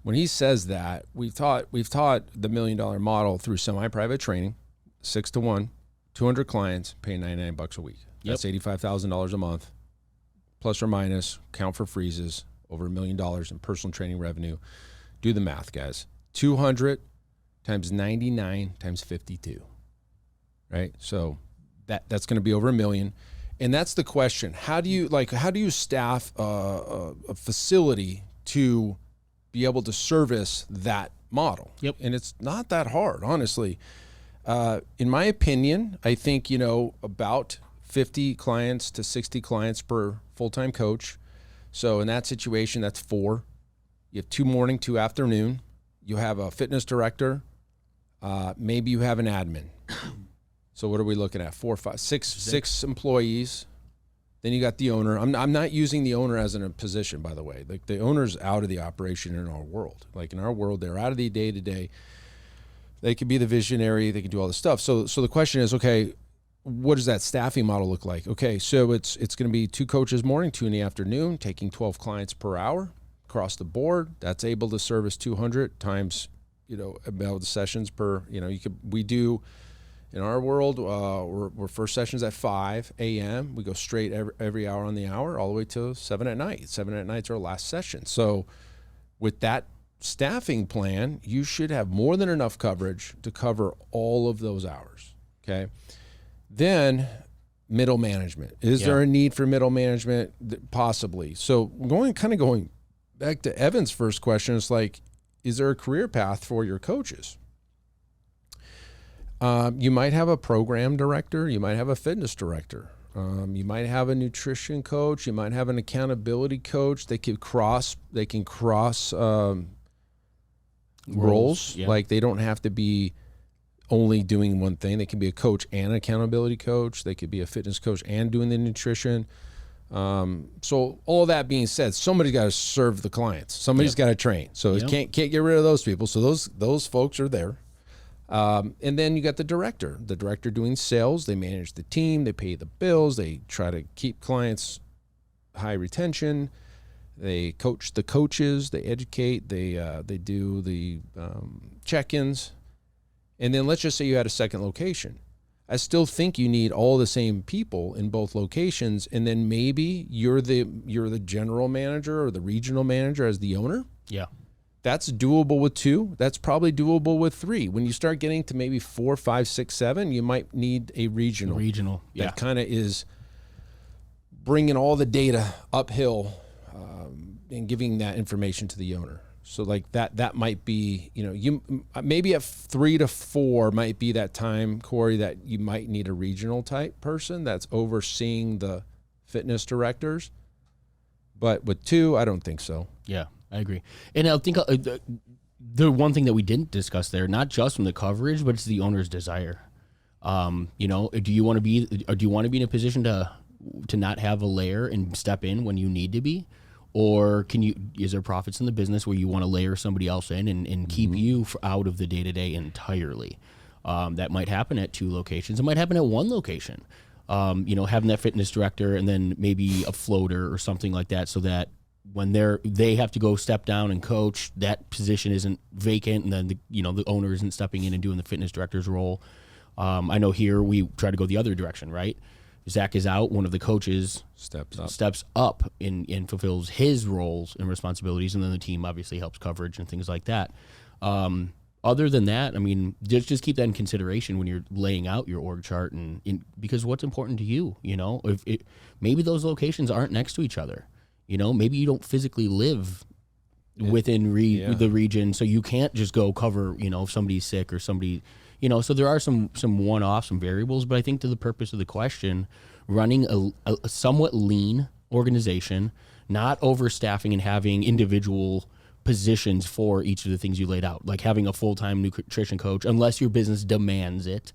When he says that, we've taught the $1 million model through semi-private training, 6-to-1, 200 clients, paying $99 a week. That's $85,000 a month, plus or minus, count for freezes, over $1 million in personal training revenue. Do the math, guys. 200 times 99 times 52, right? So that's going to be over $1 million. And that's the question. How do you staff a facility to be able to service that model? Yep. And it's not that hard, honestly. In my opinion, I think, about 50 clients to 60 clients per full-time coach. So in that situation, that's 4. You have 2 morning, 2 afternoon. You have a fitness director. Maybe you have an admin. So what are we looking at? 4, 5, 6 employees. Then you got the owner. I'm not using the owner as in a position, by the way. Like the owner's out of the operation in our world. Like in our world, they're out of the day-to-day. They could be the visionary. They can do all this stuff. So the question is, okay, what does that staffing model look like? Okay, so it's going to be 2 coaches morning, 2 in the afternoon, taking 12 clients per hour across the board. That's able to service 200 times, about the sessions per. We do. In our world, we're first sessions at 5 a.m. We go straight every hour on the hour, all the way to 7 at night. 7 at night's our last session. So with that staffing plan, you should have more than enough coverage to cover all of those hours, okay? Then middle management. Is there a need for middle management? Possibly. So going back to Evan's first question, it's like, is there a career path for your coaches? You might have a program director. You might have a fitness director. You might have a nutrition coach. You might have an accountability coach. They can cross roles. Yeah. Like they don't have to be only doing one thing. They can be a coach and an accountability coach. They could be a fitness coach and doing the nutrition. So all that being said, somebody's got to serve the clients. Somebody's got to train. So you can't get rid of those people. So those folks are there. And then you got the director doing sales. They manage the team. They pay the bills. They try to keep clients high retention. They coach the coaches. They educate. They do the check-ins. And then let's just say you had a second location. I still think you need all the same people in both locations. And then maybe you're the general manager or the regional manager as the owner. Yeah. That's doable with 2. That's probably doable with 3. When you start getting to maybe 4, 5, 6, 7, you might need a regional. Yeah. That kind of is bringing all the data uphill and giving that information to the owner. So like that might be, you maybe at 3 to 4 might be that time, Corey, that you might need a regional type person that's overseeing the fitness directors. But with 2, I don't think so. Yeah, I agree. And I think the one thing that we didn't discuss there, not just from the coverage, but it's the owner's desire. Do you want to be in a position to not have a layer and step in when you need to be? Or is there profits in the business where you want to layer somebody else in and keep you out of the day-to-day entirely? That might happen at 2 locations. It might happen at 1 location. Having that fitness director and then maybe a floater or something like that, so that when they have to go step down and coach, that position isn't vacant, and then the owner isn't stepping in and doing the fitness director's role. I know here we try to go the other direction, right? Zach is out, one of the coaches steps up and fulfills his roles and responsibilities, and then the team obviously helps coverage and things like that. Other than that, I mean, just keep that in consideration when you're laying out your org chart, because what's important to you, maybe those locations aren't next to each other. Maybe you don't physically live within the region, so you can't just go cover, if somebody's sick or somebody, So there are some one-off, some variables, but I think to the purpose of the question, running a somewhat lean organization, not overstaffing and having individual positions for each of the things you laid out, like having a full-time nutrition coach, unless your business demands it.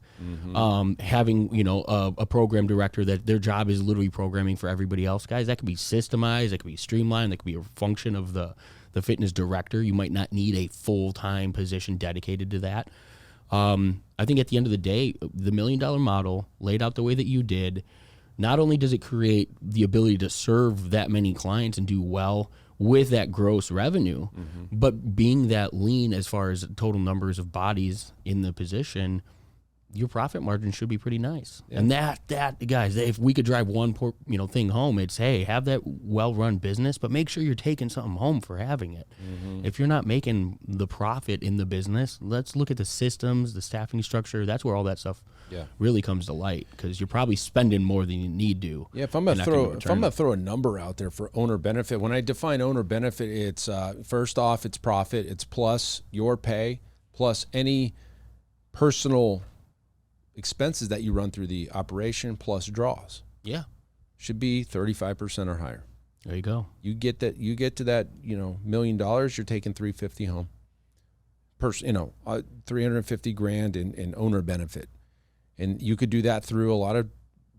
Having, a program director that their job is literally programming for everybody else. Guys, that could be systemized, that could be streamlined, that could be a function of the fitness director. You might not need a full-time position dedicated to that. I think at the end of the day, the $1 million model laid out the way that you did, not only does it create the ability to serve that many clients and do well with that gross revenue, but being that lean as far as total numbers of bodies in the position, your profit margin should be pretty nice. Yeah. And that guys, if we could drive one thing home, it's, hey, have that well-run business, but make sure you're taking something home for having it. If you're not making the profit in the business, let's look at the systems, the staffing structure. That's where all that stuff really comes to light, because you're probably spending more than you need to. Yeah, if I'm gonna throw a number out there for owner benefit, when I define owner benefit, it's first off, it's profit, it's plus your pay, plus any personal expenses that you run through the operation, plus draws. Yeah, should be 35% or higher. There you go. You get to that $1 million, you're taking $350 home. 350 grand in owner benefit, and you could do that through a lot of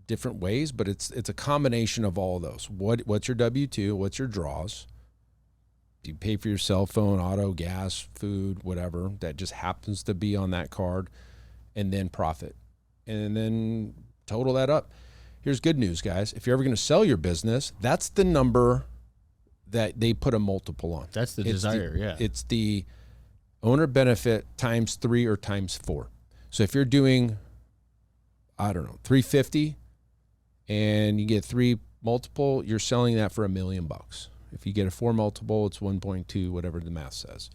different ways, but it's a combination of all of those. What's your W-2? What's your draws? Do you pay for your cell phone, auto, gas, food, whatever that just happens to be on that card, and then profit. And then total that up. Here's good news, guys. If you're ever going to sell your business, that's the number that they put a multiple on. That's the desire, yeah. It's the owner benefit times 3 or times 4. So if you're doing, I don't know, 350 and you get 3 multiple, you're selling that for $1 million. If you get a 4 multiple, it's 1.2, whatever the math says.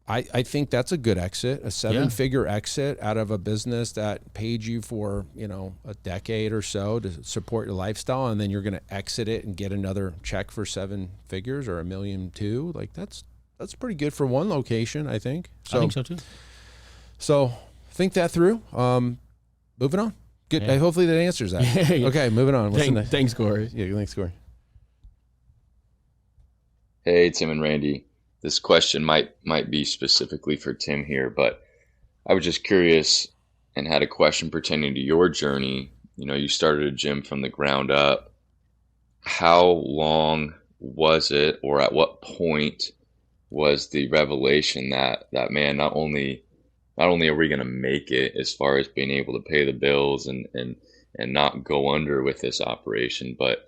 I think that's a good exit, a 7-figure exit out of a business that paid you for, a decade or so to support your lifestyle, and then you're going to exit it and get another check for 7 figures or $1.2 million. Like that's pretty good for one location, I think. I think so too. So think that through. Moving on. Good. Yeah. Hopefully that answers that. Okay, moving on. Thanks, Corey. Yeah, thanks, Corey. Hey, Tim and Randy. This question might be specifically for Tim here, but I was just curious and had a question pertaining to your journey. You started a gym from the ground up. How long was it, or at what point was the revelation that man, not only are we going to make it as far as being able to pay the bills and not go under with this operation, but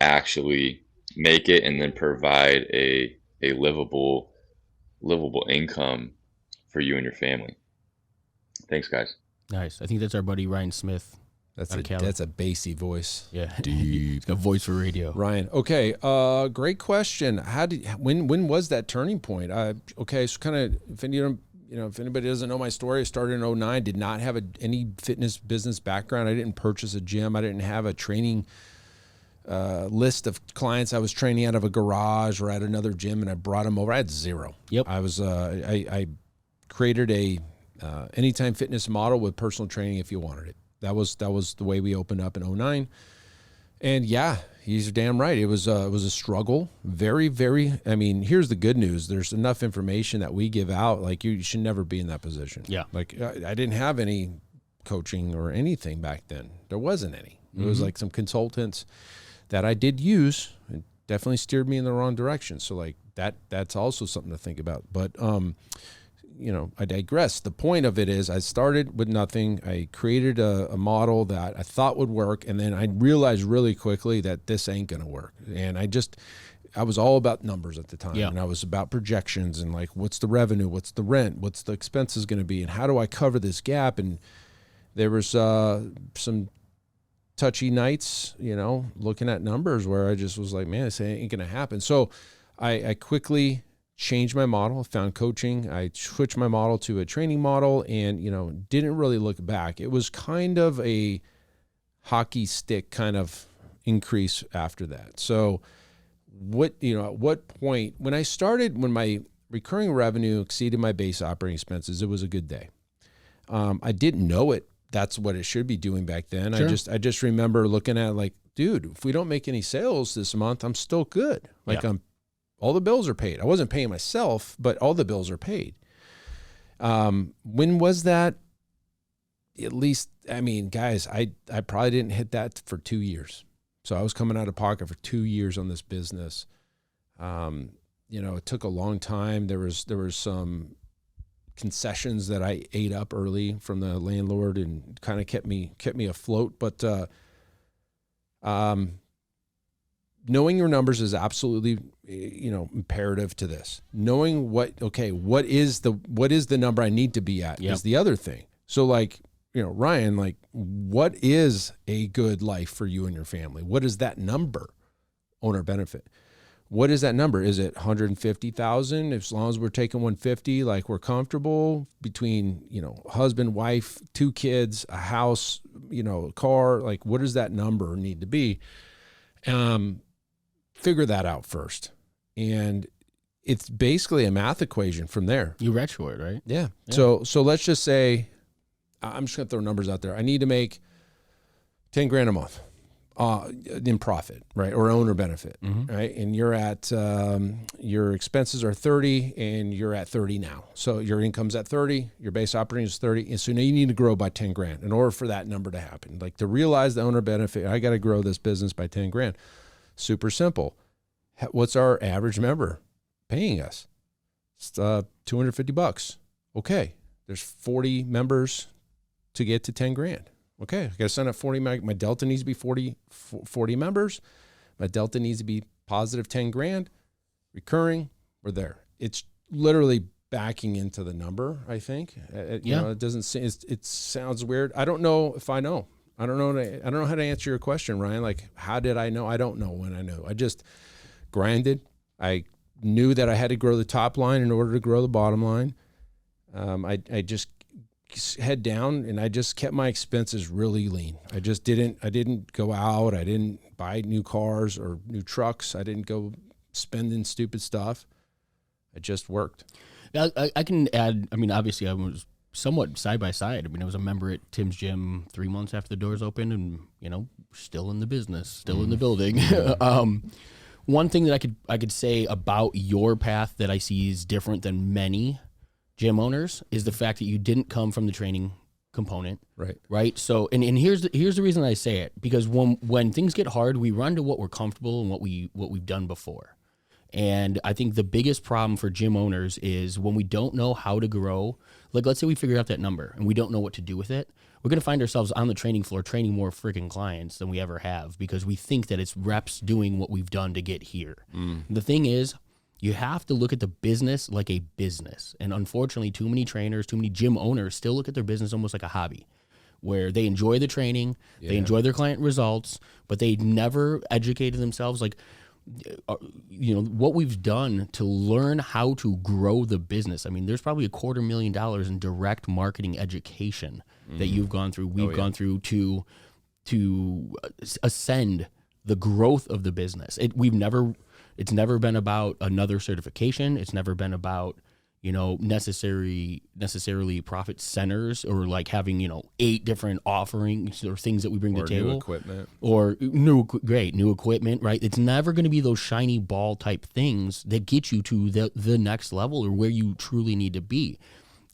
actually make it and then provide a livable income for you and your family. Thanks, guys. Nice. I think that's our buddy Ryan Smith. That's a bassy voice. Yeah, he's got a voice for radio. Ryan. Okay. Great question. When was that turning point? Okay. So kind of, if anybody doesn't know my story, I started in 2009. Did not have any fitness business background. I didn't purchase a gym. I didn't have a training list of clients I was training out of a garage or at another gym, and I brought them over. I had zero. Yep. I was I created a anytime fitness model with personal training if you wanted it. That was the way we opened up in 2009. And yeah, he's damn right. It was a struggle. Very, very. I mean, here's the good news. There's enough information that we give out. Like you should never be in that position. Yeah. Like I didn't have any coaching or anything back then. There wasn't any. It was like some consultants that I did use. It definitely steered me in the wrong direction. So like that's also something to think about. But I digress. The point of it is I started with nothing. I created a model that I thought would work, and then I realized really quickly that this ain't gonna work. And I was all about numbers at the time, and I was about projections and like, what's the revenue, what's the rent, what's the expenses gonna be, and how do I cover this gap? And there was some touchy nights, looking at numbers where I just was like, man, this ain't going to happen. So I quickly changed my model, found coaching. I switched my model to a training model and, didn't really look back. It was kind of a hockey stick kind of increase after that. So at what point, when recurring revenue exceeded my base operating expenses. It was a good day. I didn't know it. That's what it should be doing back then. Sure. I just remember looking at it like, dude, if we don't make any sales this month, I'm still good. Like all the bills are paid. I wasn't paying myself, but all the bills are paid. When was that? At least, I mean, guys, I probably didn't hit that for 2 years. So I was coming out of pocket for 2 years on this business. It took a long time. There was some concessions that I ate up early from the landlord and kind of kept me afloat. But knowing your numbers is absolutely, imperative to this. Knowing what is the number I need to be at is the other thing. So like, Ryan, like, what is a good life for you and your family? What is that number? Owner benefit. What is that number? Is it 150,000? As long as we're taking 150, like we're comfortable between, husband, wife, 2 kids, a house, a car, like what does that number need to be? Figure that out first. And it's basically a math equation from there. You retro it, right? Yeah. So let's just say, I'm just going to throw numbers out there. I need to make 10 grand a month in profit, right? Or owner benefit, right? And you're at, your expenses are 30 and you're at 30 now. So your income's at 30, your base operating is 30. And so now you need to grow by 10 grand in order for that number to happen. Like to realize the owner benefit, I got to grow this business by 10 grand. Super simple. What's our average member paying us? It's $250. Okay. There's 40 members to get to 10 grand. Okay. I got to sign up 40. My delta needs to be 40 members. My delta needs to be positive 10 grand recurring. We're there. It's literally backing into the number. I think, it doesn't say, it sounds weird. I don't know if I know. I don't know how to answer your question, Ryan. Like, how did I know? I don't know when I knew. I just grinded. I knew that I had to grow the top line in order to grow the bottom line. I just head down and I just kept my expenses really lean. I didn't go out. I didn't buy new cars or new trucks. I didn't go spending stupid stuff. I just worked. I can add, obviously I was somewhat side by side. I was a member at Tim's gym 3 months after the doors opened and, still in the business, still in the building. One thing that I could say about your path that I see is different than many gym owners is the fact that you didn't come from the training component. Right. So, and here's the reason I say it, because when things get hard, we run to what we're comfortable and what we've done before. And I think the biggest problem for gym owners is when we don't know how to grow, like let's say we figure out that number and we don't know what to do with it, we're going to find ourselves on the training floor training more freaking clients than we ever have because we think that it's reps doing what we've done to get here. The thing is, you have to look at the business like a business. And unfortunately, too many trainers, too many gym owners still look at their business almost like a hobby, where they enjoy the training, they enjoy their client results, but they never educated themselves. Like, what we've done to learn how to grow the business. There's probably $250,000 in direct marketing education that you've gone through. We've gone through to ascend the growth of the business. It's never been about another certification. It's never been about, necessarily profit centers or like having, 8 different offerings or things that we bring to the table. New equipment. Or new equipment, right? It's never going to be those shiny ball type things that get you to the next level or where you truly need to be.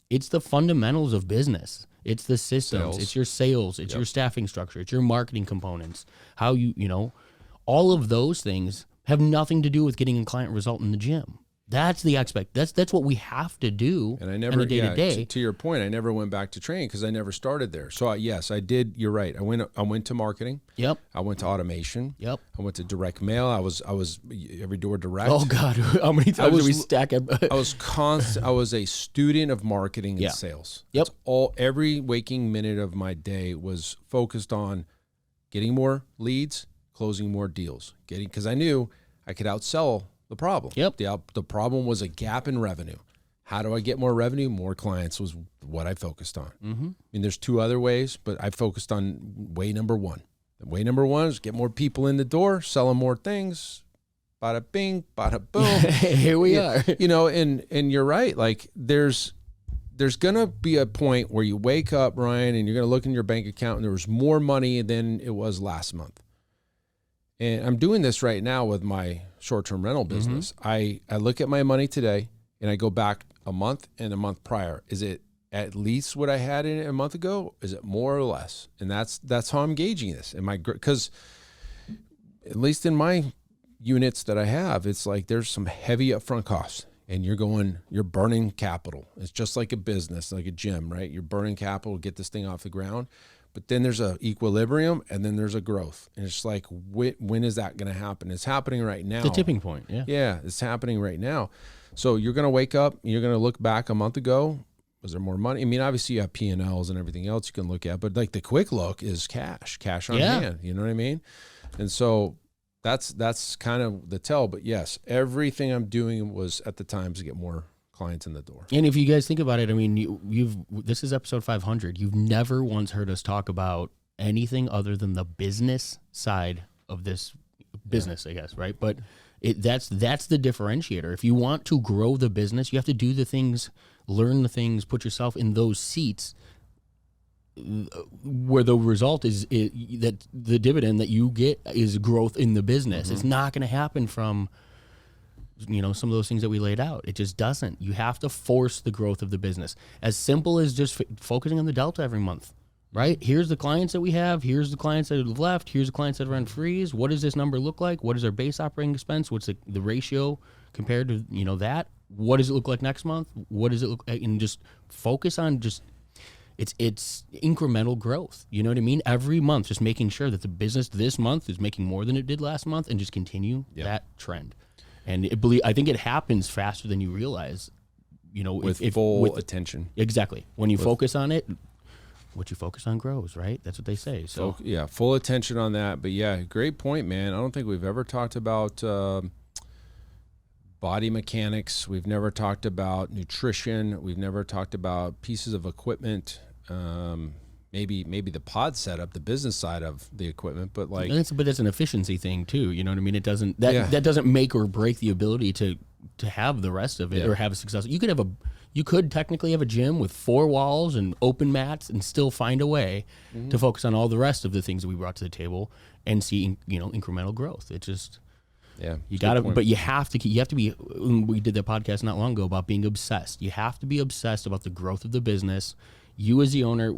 It's the fundamentals of business. It's the systems. It's your sales. It's your staffing structure. It's your marketing components. How all of those things have nothing to do with getting a client result in the gym. That's the that's what we have to do. And I never, on a day-to-day. To your point, I never went back to training because I never started there. So yes, I did. You're right. I went to marketing. Yep. I went to automation. Yep. I went to direct mail. I was every door direct. Oh God, how many times did we stack it? I was a student of marketing and sales. Yep. Every waking minute of my day was focused on getting more leads, closing more deals, because I knew I could outsell the problem. Yep. The problem was a gap in revenue. How do I get more revenue? More clients was what I focused on. There's 2 other ways, but I focused on way number 1. The way number 1 is get more people in the door, sell them more things, bada bing, bada boom. Here we are. You know, and you're right. Like there's going to be a point where you wake up, Ryan, and you're going to look in your bank account and there was more money than it was last month. And I'm doing this right now with my short-term rental business. I look at my money today and I go back a month and a month prior. Is it at least what I had in it a month ago? Is it more or less? And that's how I'm gauging this. Because at least in my units that I have, it's like there's some heavy upfront costs. And you're burning capital. It's just like a business, like a gym, right? You're burning capital to get this thing off the ground. But then there's a equilibrium and then there's a growth. And it's like, when is that going to happen? It's happening right now. The tipping point, yeah. Yeah, it's happening right now. So you're going to wake up, you're going to look back a month ago. Was there more money? I mean, obviously you have P&Ls and everything else you can look at, but like the quick look is cash on hand. You know what I mean? And so that's kind of the tell. But yes, everything I'm doing was at the time to get more clients in the door. And if you guys think about it, I mean, this is episode 500. You've never once heard us talk about anything other than the business side of this business, I guess, right? But that's the differentiator. If you want to grow the business, you have to do the things, learn the things, put yourself in those seats where the result is that the dividend that you get is growth in the business. It's not going to happen from some of those things that we laid out. It just doesn't. You have to force the growth of the business. As simple as just focusing on the delta every month, right? Here's the clients that we have. Here's the clients that have left. Here's the clients that are on freeze. What does this number look like? What is our base operating expense? What's the ratio compared to, that? What does it look like next month? What does it look like? And just focus on it's incremental growth. You know what I mean? Every month, just making sure that the business this month is making more than it did last month and just continue that trend. And I think it happens faster than you realize, with full attention. Exactly. When you focus on it, what you focus on grows, right? That's what they say. So full attention on that. But yeah, great point, man. I don't think we've ever talked about body mechanics. We've never talked about nutrition. We've never talked about pieces of equipment. Maybe the pod setup, the business side of the equipment, but it's an efficiency thing too. You know what I mean? It doesn't that doesn't make or break the ability to have the rest of it or have a success. You could technically have a gym with 4 walls and open mats and still find a way to focus on all the rest of the things that we brought to the table and see incremental growth. It just you got to, but you have to be. We did that podcast not long ago about being obsessed. You have to be obsessed about the growth of the business. You as the owner,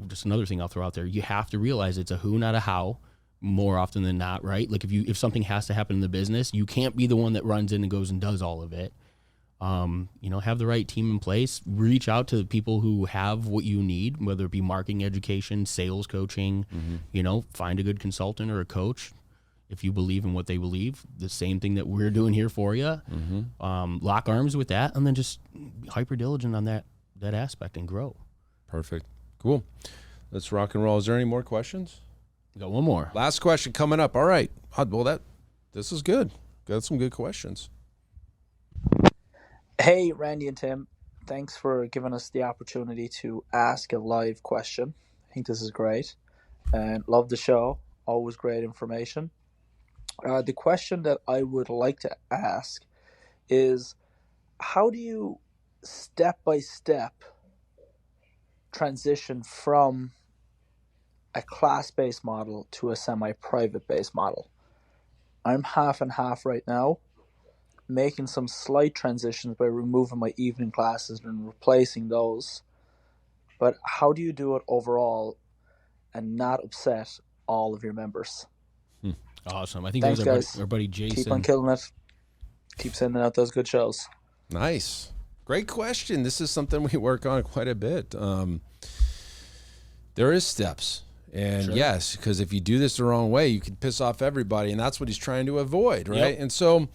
just another thing I'll throw out there, you have to realize it's a who, not a how, more often than not, right? Like if something has to happen in the business, you can't be the one that runs in and goes and does all of it. Have the right team in place, reach out to the people who have what you need, whether it be marketing education, sales coaching, find a good consultant or a coach. If you believe in what they believe, the same thing that we're doing here for you, lock arms with that, and then just hyper diligent on that aspect and grow. Perfect. Cool. Let's rock and roll. Is there any more questions? We got one more. Last question coming up. All right. Well, this is good. Got some good questions. Hey, Randy and Tim. Thanks for giving us the opportunity to ask a live question. I think this is great. And love the show. Always great information. The question that I would like to ask is, how do you step-by-step transition from a class-based model to a semi-private based model? I'm half and half right now, making some slight transitions by removing my evening classes and replacing those. But how do you do it overall and not upset all of your members? Awesome. I think Thanks, there's guys. our buddy Jason. Keep on killing it. Keep sending out those good shows. Nice. Great question. This is something we work on quite a bit. There is steps. And yes, because if you do this the wrong way, you can piss off everybody. And that's what he's trying to avoid, right? Yep. And so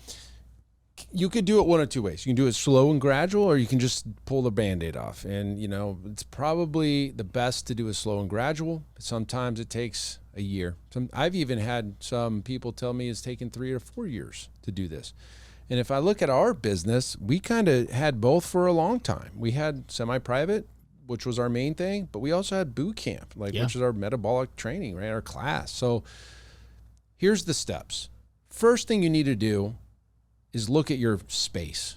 you could do it one of two ways. You can do it slow and gradual, or you can just pull the Band-Aid off. And, it's probably the best to do it slow and gradual. Sometimes it takes a year. I've even had some people tell me it's taken 3 or 4 years to do this. And if I look at our business, we kind of had both for a long time. We had semi-private, which was our main thing, but we also had boot camp, which is our metabolic training, right? Our class. So here's the steps. First thing you need to do is look at your space.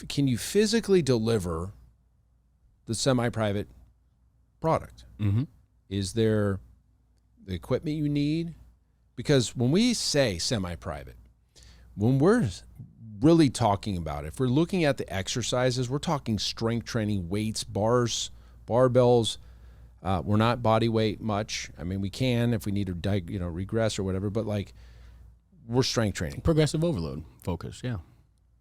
Can you physically deliver the semi-private product? Mm-hmm. Is there the equipment you need? Because when we say semi-private, when we're really talking about it, if we're looking at the exercises, we're talking strength training, weights, bars, barbells. We're not body weight much. I mean, we can if we need to, regress or whatever, but like we're strength training. Progressive overload focus, yeah.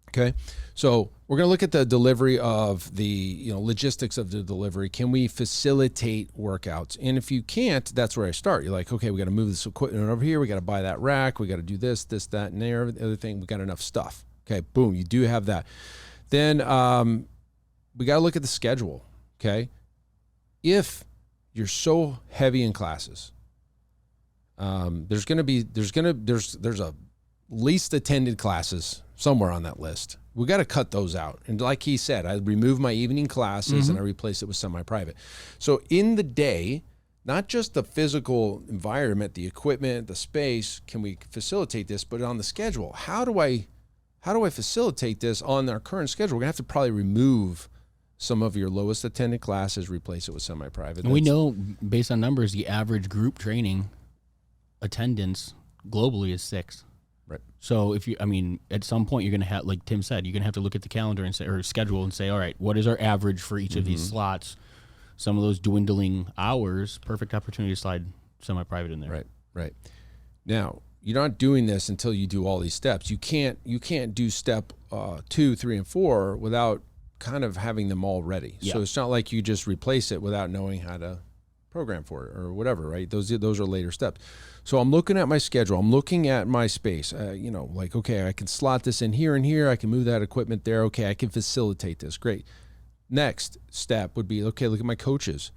Okay. So we're going to look at the delivery of the, logistics of the delivery. Can we facilitate workouts? And if you can't, that's where I start. You're like, okay, we got to move this equipment over here. We got to buy that rack. We got to do this, that, and the other thing. We got enough stuff. Okay. Boom. You do have that. Then we got to look at the schedule. Okay. If you're so heavy in classes, there's a least attended classes somewhere on that list. We got to cut those out. And like he said, I remove my evening classes and I replace it with semi-private. So in the day, not just the physical environment, the equipment, the space, can we facilitate this, but on the schedule, how do I facilitate this on our current schedule? We're gonna have to probably remove some of your lowest attended classes, replace it with semi-private. And we know based on numbers, the average group training attendance globally is 6. Right. So at some point you're going to have, like Tim said, you're going to have to look at the calendar and say, or schedule and say, all right, what is our average for each of these slots? Some of those dwindling hours, perfect opportunity to slide semi-private in there. Right. Now, you're not doing this until you do all these steps. You can't do step 2, 3, and 4 without kind of having them all ready. Yeah. So it's not like you just replace it without knowing how to program for it or whatever, right? Those are later steps. So I'm looking at my schedule. I'm looking at my space. Okay, I can slot this in here and here. I can move that equipment there. Okay, I can facilitate this. Great. Next step would be, okay, look at my coaches.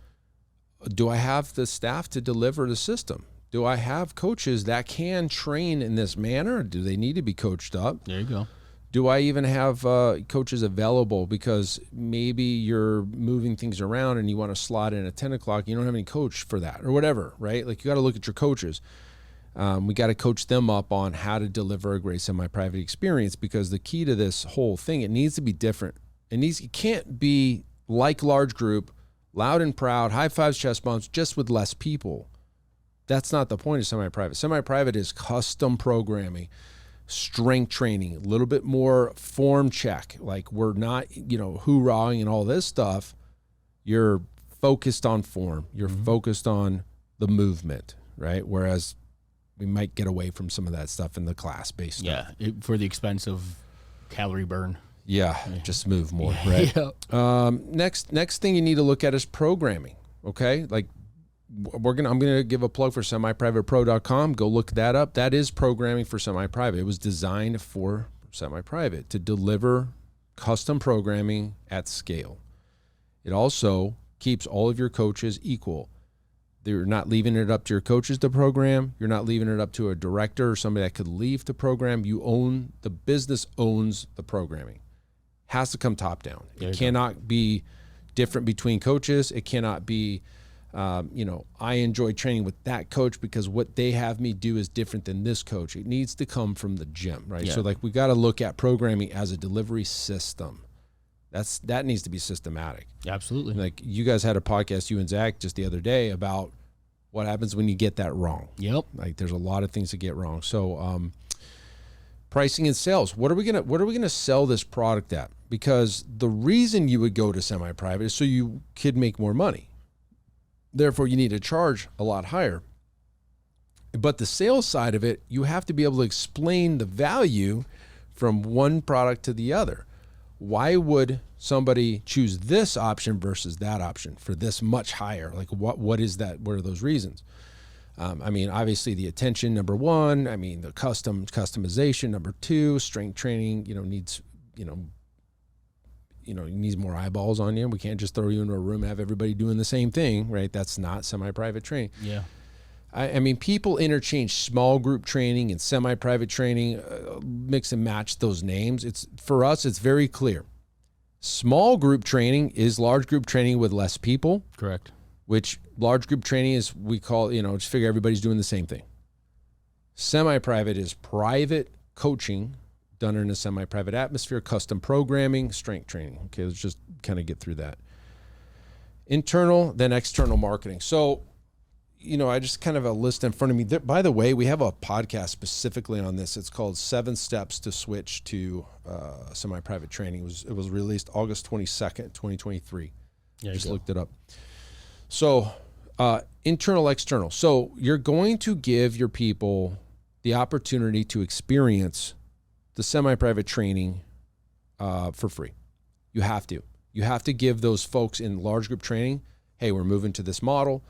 Do I have the staff to deliver the system? Do I have coaches that can train in this manner? Do they need to be coached up? There you go. Do I even have coaches available because maybe you're moving things around and you want to slot in at 10 o'clock, you don't have any coach for that or whatever, right? Like you got to look at your coaches. We got to coach them up on how to deliver a great semi-private experience, because the key to this whole thing, it needs to be different. It can't be like large group, loud and proud, high fives, chest bumps, just with less people. That's not the point of semi-private. Semi-private is custom programming, strength training, a little bit more form check. Like we're not, hoorahing and all this stuff. You're focused on form. You're focused on the movement, right? Whereas we might get away from some of that stuff in the class-based stuff. Yeah, for the expense of calorie burn. Yeah, just move more, right? Yeah. Next thing you need to look at is programming, okay? Like I'm going to give a plug for semiprivatepro.com. Go look that up. That is programming for semi-private. It was designed for semi-private to deliver custom programming at scale. It also keeps all of your coaches equal. You're not leaving it up to your coaches to program. You're not leaving it up to a director or somebody that could leave to program. The business owns the programming. Has to come top down. It cannot be different between coaches. It cannot be I enjoy training with that coach because what they have me do is different than this coach. It needs to come from the gym, right? Yeah. So like we got to look at programming as a delivery system. That needs to be systematic. Absolutely. Like you guys had a podcast, you and Zach, just the other day about what happens when you get that wrong. Yep. Like there's a lot of things to get wrong. So pricing and sales. What are we gonna sell this product at? Because the reason you would go to semi-private is so you could make more money. Therefore, you need to charge a lot higher. But the sales side of it, you have to be able to explain the value from one product to the other. Why would somebody choose this option versus that option for this much higher? Like what is that? What are those reasons? Obviously the attention, number one. The customization, number two. Strength training, needs, needs more eyeballs on you. We can't just throw you into a room and have everybody doing the same thing, right? That's not semi-private training. Yeah. People interchange small group training and semi-private training, mix and match those names. For us, it's very clear. Small group training is large group training with less people. Correct. Which large group training is, we call, just figure everybody's doing the same thing. Semi-private is private coaching done in a semi-private atmosphere, custom programming, strength training. Okay, let's just kind of get through that. Internal, then external marketing. So, I just kind of a list in front of me. By the way, we have a podcast specifically on this. It's called 7 Steps to Switch to Semi-Private Training. It was released August 22nd, 2023. Yeah, just looked it up. So, internal, external. So you're going to give your people the opportunity to experience the semi-private training for free. You have to. You have to give those folks in large group training, hey, we're moving to this model.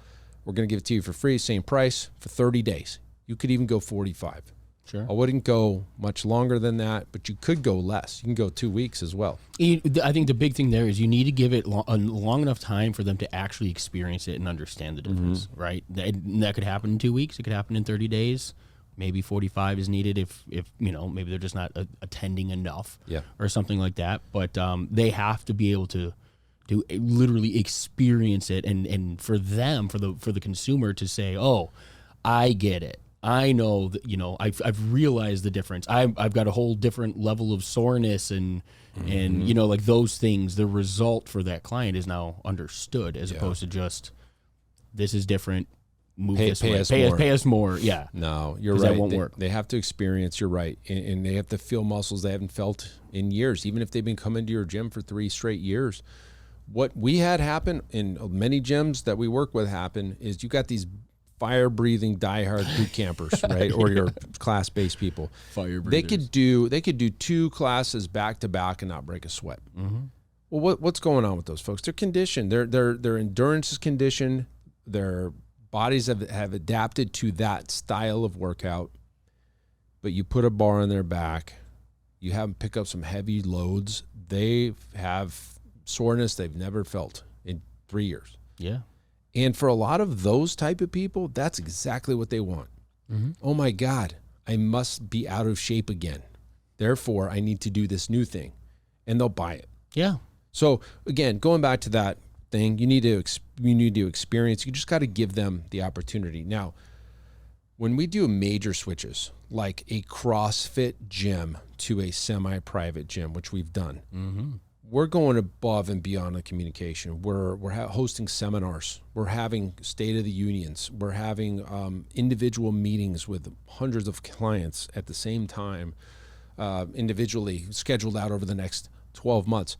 We're going to give it to you for free, same price, for 30 days. You could even go 45. Sure. I wouldn't go much longer than that, but you could go less. You can go 2 weeks as well. I think the big thing there is you need to give it a long enough time for them to actually experience it and understand the difference, right? That could happen in 2 weeks. It could happen in 30 days. Maybe 45 is needed if maybe they're just not attending enough, or something like that. But they have to be able to literally experience it, and for them, for the consumer to say, oh, I get it. I know that, I've realized the difference. I've got a whole different level of soreness and like those things. The result for that client is now understood, as opposed to just, this is different. Pay us more. Yeah. No, you're right. That won't work. They have to experience. You're right, and they have to feel muscles they haven't felt in years, even if they've been coming to your gym for 3 straight years. What we had happen in many gyms that we work with is you got these fire-breathing, diehard boot campers, right, or your class-based people. Fire breathers. They could do 2 classes back to back and not break a sweat. Mm-hmm. Well, what's going on with those folks? They're conditioned. Their endurance is conditioned. Their bodies have adapted to that style of workout. But you put a bar on their back, you have them pick up some heavy loads. They have soreness they've never felt in 3 years. Yeah. And for a lot of those type of people, that's exactly what they want. Mm-hmm. Oh my God, I must be out of shape again. Therefore, I need to do this new thing. And they'll buy it. Yeah. So again, going back to that thing, you need to experience. You just got to give them the opportunity. Now, when we do major switches, like a CrossFit gym to a semi-private gym, which we've done, we're going above and beyond the communication. We're hosting seminars. We're having State of the Unions. We're having individual meetings with hundreds of clients at the same time, individually scheduled out over the next 12 months.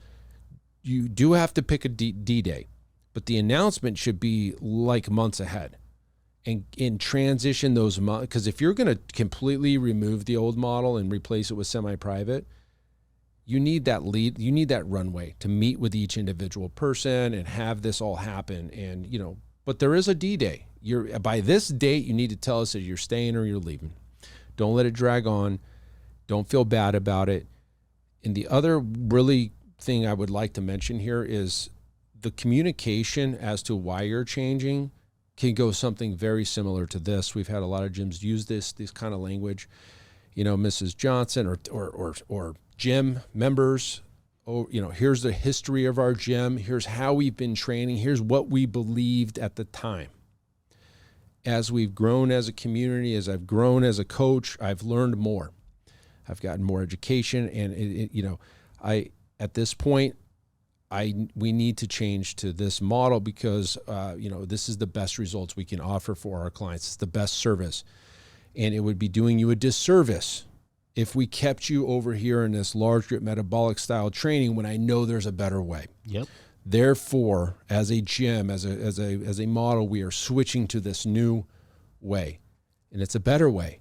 You do have to pick a D-Day, but the announcement should be like months ahead. And transition those months, because if you're going to completely remove the old model and replace it with semi-private, you need that lead, you need that runway to meet with each individual person and have this all happen. And, but there is a D-Day. By this date, you need to tell us that you're staying or you're leaving. Don't let it drag on. Don't feel bad about it. And the other really thing I would like to mention here is the communication as to why you're changing can go something very similar to this. We've had a lot of gyms use this kind of language. Mrs. Johnson or gym members, here's the history of our gym. Here's how we've been training. Here's what we believed at the time. As we've grown as a community, as I've grown as a coach, I've learned more. I've gotten more education, and at this point, we need to change to this model because this is the best results we can offer for our clients. It's the best service, and it would be doing you a disservice if we kept you over here in this large group metabolic style training when I know there's a better way. Yep. Therefore, as a gym, as a model, we are switching to this new way, and it's a better way.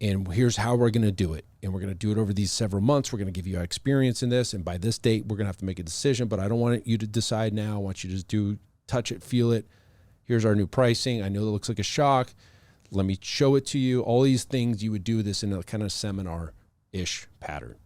And here's how we're going to do it. And we're going to do it over these several months. We're going to give you experience in this. And by this date, we're going to have to make a decision. But I don't want you to decide now. I want you to just touch it, feel it. Here's our new pricing. I know it looks like a shock. Let me show it to you. All these things, you would do this in a kind of seminar-ish pattern.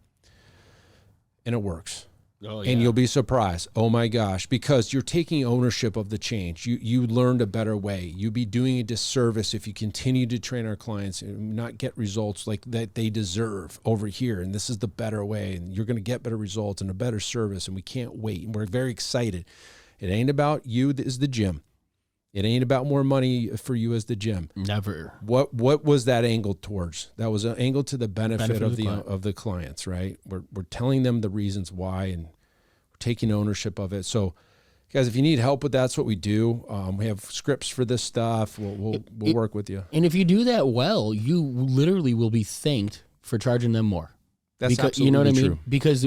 And it works. Oh, yeah. And you'll be surprised. Oh my gosh, because you're taking ownership of the change. You learned a better way. You'd be doing a disservice if you continue to train our clients and not get results like that they deserve over here. And this is the better way. And you're going to get better results and a better service. And we can't wait. And we're very excited. It ain't about you. This is the gym. It ain't about more money for you as the gym. Never. What was that angle towards? That was an angle to the benefit of the clients, right? We're telling them the reasons why, and we're taking ownership of it. So, guys, if you need help with that's what we do. We have scripts for this stuff. We'll work with you. And if you do that well, you literally will be thanked for charging them more. That's absolutely you know what I mean? true.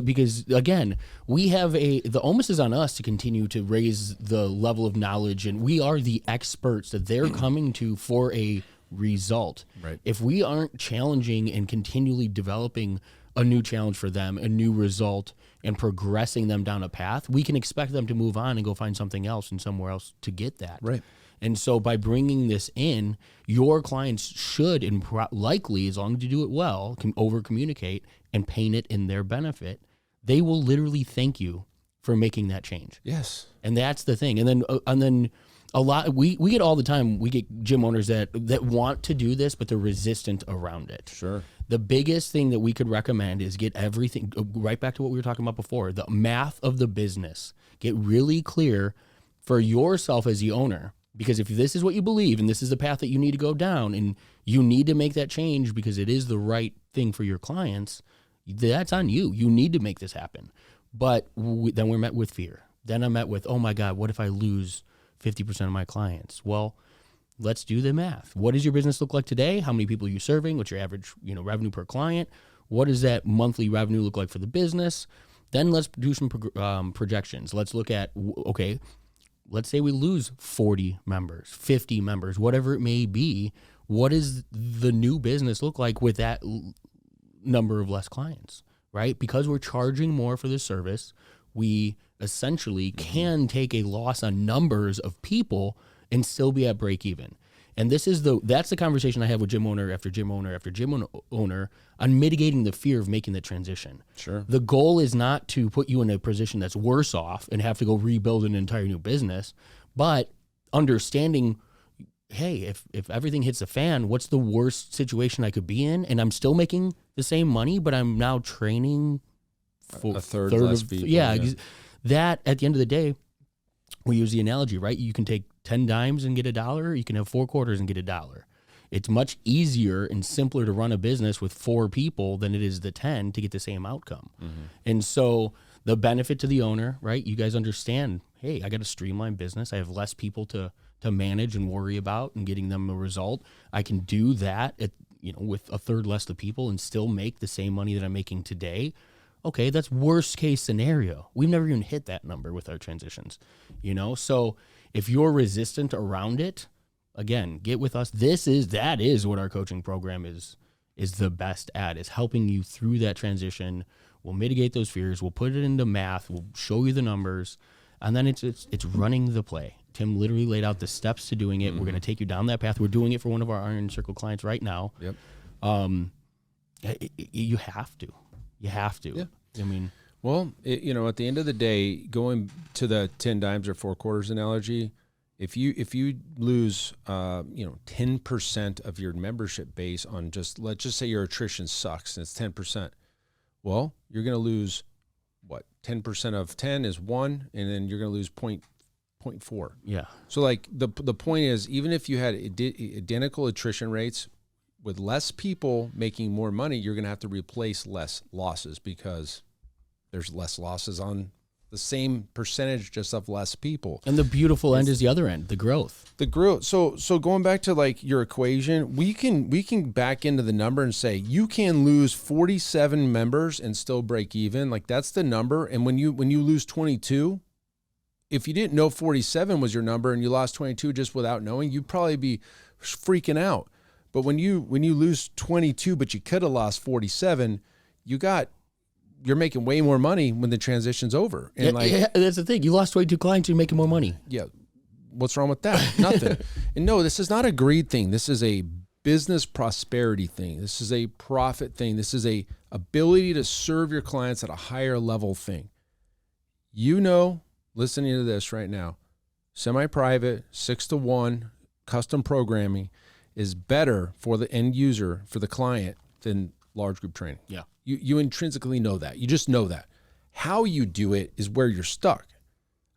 Because again, we have the onus is on us to continue to raise the level of knowledge, and we are the experts that they're coming to for a result. Right. If we aren't challenging and continually developing a new challenge for them, a new result, and progressing them down a path, we can expect them to move on and go find something else and somewhere else to get that. Right. And so by bringing this in, your clients should, and likely, as long as you do it well, can over-communicate and paint it in their benefit, they will literally thank you for making that change. Yes. And that's the thing. And then a lot, we get all the time, we get gym owners that want to do this, but they're resistant around it. Sure. The biggest thing that we could recommend is get everything, right back to what we were talking about before, the math of the business. Get really clear for yourself as the owner. Because if this is what you believe and this is the path that you need to go down and you need to make that change because it is the right thing for your clients, that's on you. You need to make this happen. But then we're met with fear. Then I'm met with, oh my God, what if I lose 50% of my clients? Well, let's do the math. What does your business look like today? How many people are you serving? What's your average revenue per client? What does that monthly revenue look like for the business? Then let's do some projections. Let's look at, okay, let's say we lose 40 members, 50 members, whatever it may be. What does the new business look like with that number of less clients, right? Because we're charging more for the service, we essentially can take a loss on numbers of people and still be at break even. And that's the conversation I have with gym owner after gym owner after gym owner on mitigating the fear of making the transition. Sure. The goal is not to put you in a position that's worse off and have to go rebuild an entire new business, but understanding, hey, if everything hits the fan, what's the worst situation I could be in? And I'm still making the same money, but I'm now training for a third less people. Yeah. That, at the end of the day, we use the analogy, right? You can take 10 dimes and get $1. You can have 4 quarters and get $1. It's much easier and simpler to run a business with 4 people than it is the 10 to get the same outcome. Mm-hmm. And so the benefit to the owner, right? You guys understand, hey, I got a streamlined business. I have less people to manage and worry about and getting them a result. I can do that with a third less the people and still make the same money that I'm making today. Okay, that's worst case scenario. We've never even hit that number with our transitions, So if you're resistant around it, again, get with us. That is what our coaching program is the best at, is helping you through that transition. We'll mitigate those fears. We'll put it into math. We'll show you the numbers, and then it's running the play. Tim literally laid out the steps to doing it. Mm-hmm. We're going to take you down that path. We're doing it for one of our Iron Circle clients right now. Yep. You have to. You have to. Yeah. I mean, well, at the end of the day, going to the 10 dimes or 4 quarters analogy, if you lose 10% of your membership base on let's just say your attrition sucks and it's 10%, well, you're going to lose what? 10% of 10 is 1, and then you're going to lose 0.4. Yeah. So like the point is, even if you had identical attrition rates, with less people making more money, you're going to have to replace less losses because there's less losses on the same percentage just of less people. And the beautiful end is the other end, the growth. The growth. So going back to like your equation, we can back into the number and say you can lose 47 members and still break even. Like that's the number. And when you lose 22, if you didn't know 47 was your number and you lost 22 just without knowing, you'd probably be freaking out. But when you lose 22, but you could have lost 47, you're making way more money when the transition's over. And that's the thing. You lost 22 clients, you're making more money. Yeah. What's wrong with that? Nothing. And no, this is not a greed thing. This is a business prosperity thing. This is a profit thing. This is a ability to serve your clients at a higher level thing. Listening to this right now, semi-private, 6-to-1, custom programming is better for the end user, for the client, than large group training. Yeah. You intrinsically know that. You just know that. How you do it is where you're stuck.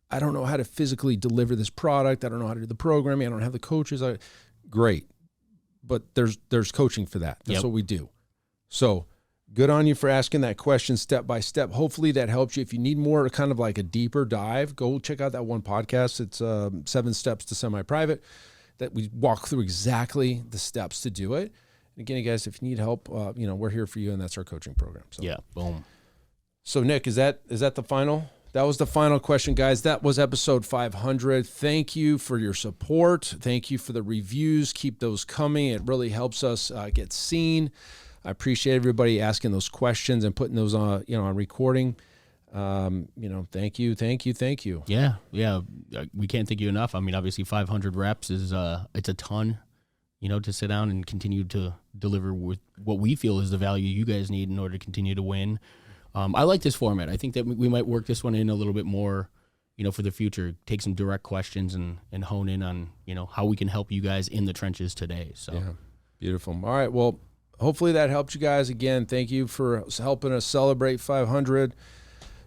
I don't know how to physically deliver this product. I don't know how to do the programming. I don't have the coaches. Great. But there's coaching for that. That's what we do. So good on you for asking that question step by step. Hopefully that helps you. If you need more kind of like a deeper dive, go check out that one podcast. It's 7 Steps to Semi-Private, that we walk through exactly the steps to do it. And again, guys, if you need help, we're here for you, and that's our coaching program. So. Yeah, boom. So Nick, is that the final? That was the final question, guys. That was episode 500. Thank you for your support. Thank you for the reviews. Keep those coming. It really helps us get seen. I appreciate everybody asking those questions and putting those on, on recording. Thank you. Yeah. We can't thank you enough. I mean, obviously 500 reps is, it's a ton, to sit down and continue to deliver with what we feel is the value you guys need in order to continue to win. I like this format. I think that we might work this one in a little bit more, for the future, take some direct questions and hone in on, how we can help you guys in the trenches today. So yeah, beautiful. All right. Well, hopefully that helped you guys. Again, thank you for helping us celebrate 500.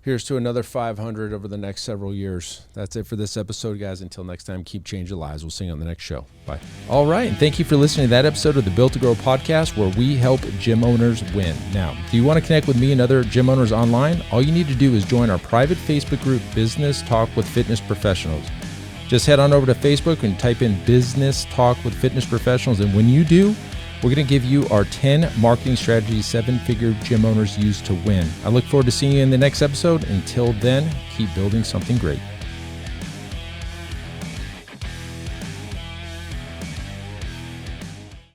Here's to another 500 over the next several years. That's it for this episode, guys. Until next time, keep changing lives. We'll see you on the next show. Bye. All right, and thank you for listening to that episode of the Built to Grow podcast, where we help gym owners win. Now, do you want to connect with me and other gym owners online? All you need to do is join our private Facebook group, Business Talk with Fitness Professionals. Just head on over to Facebook and type in Business Talk with Fitness Professionals, and when you do, we're going to give you our 10 marketing strategies 7-figure gym owners use to win. I look forward to seeing you in the next episode. Until then, keep building something great.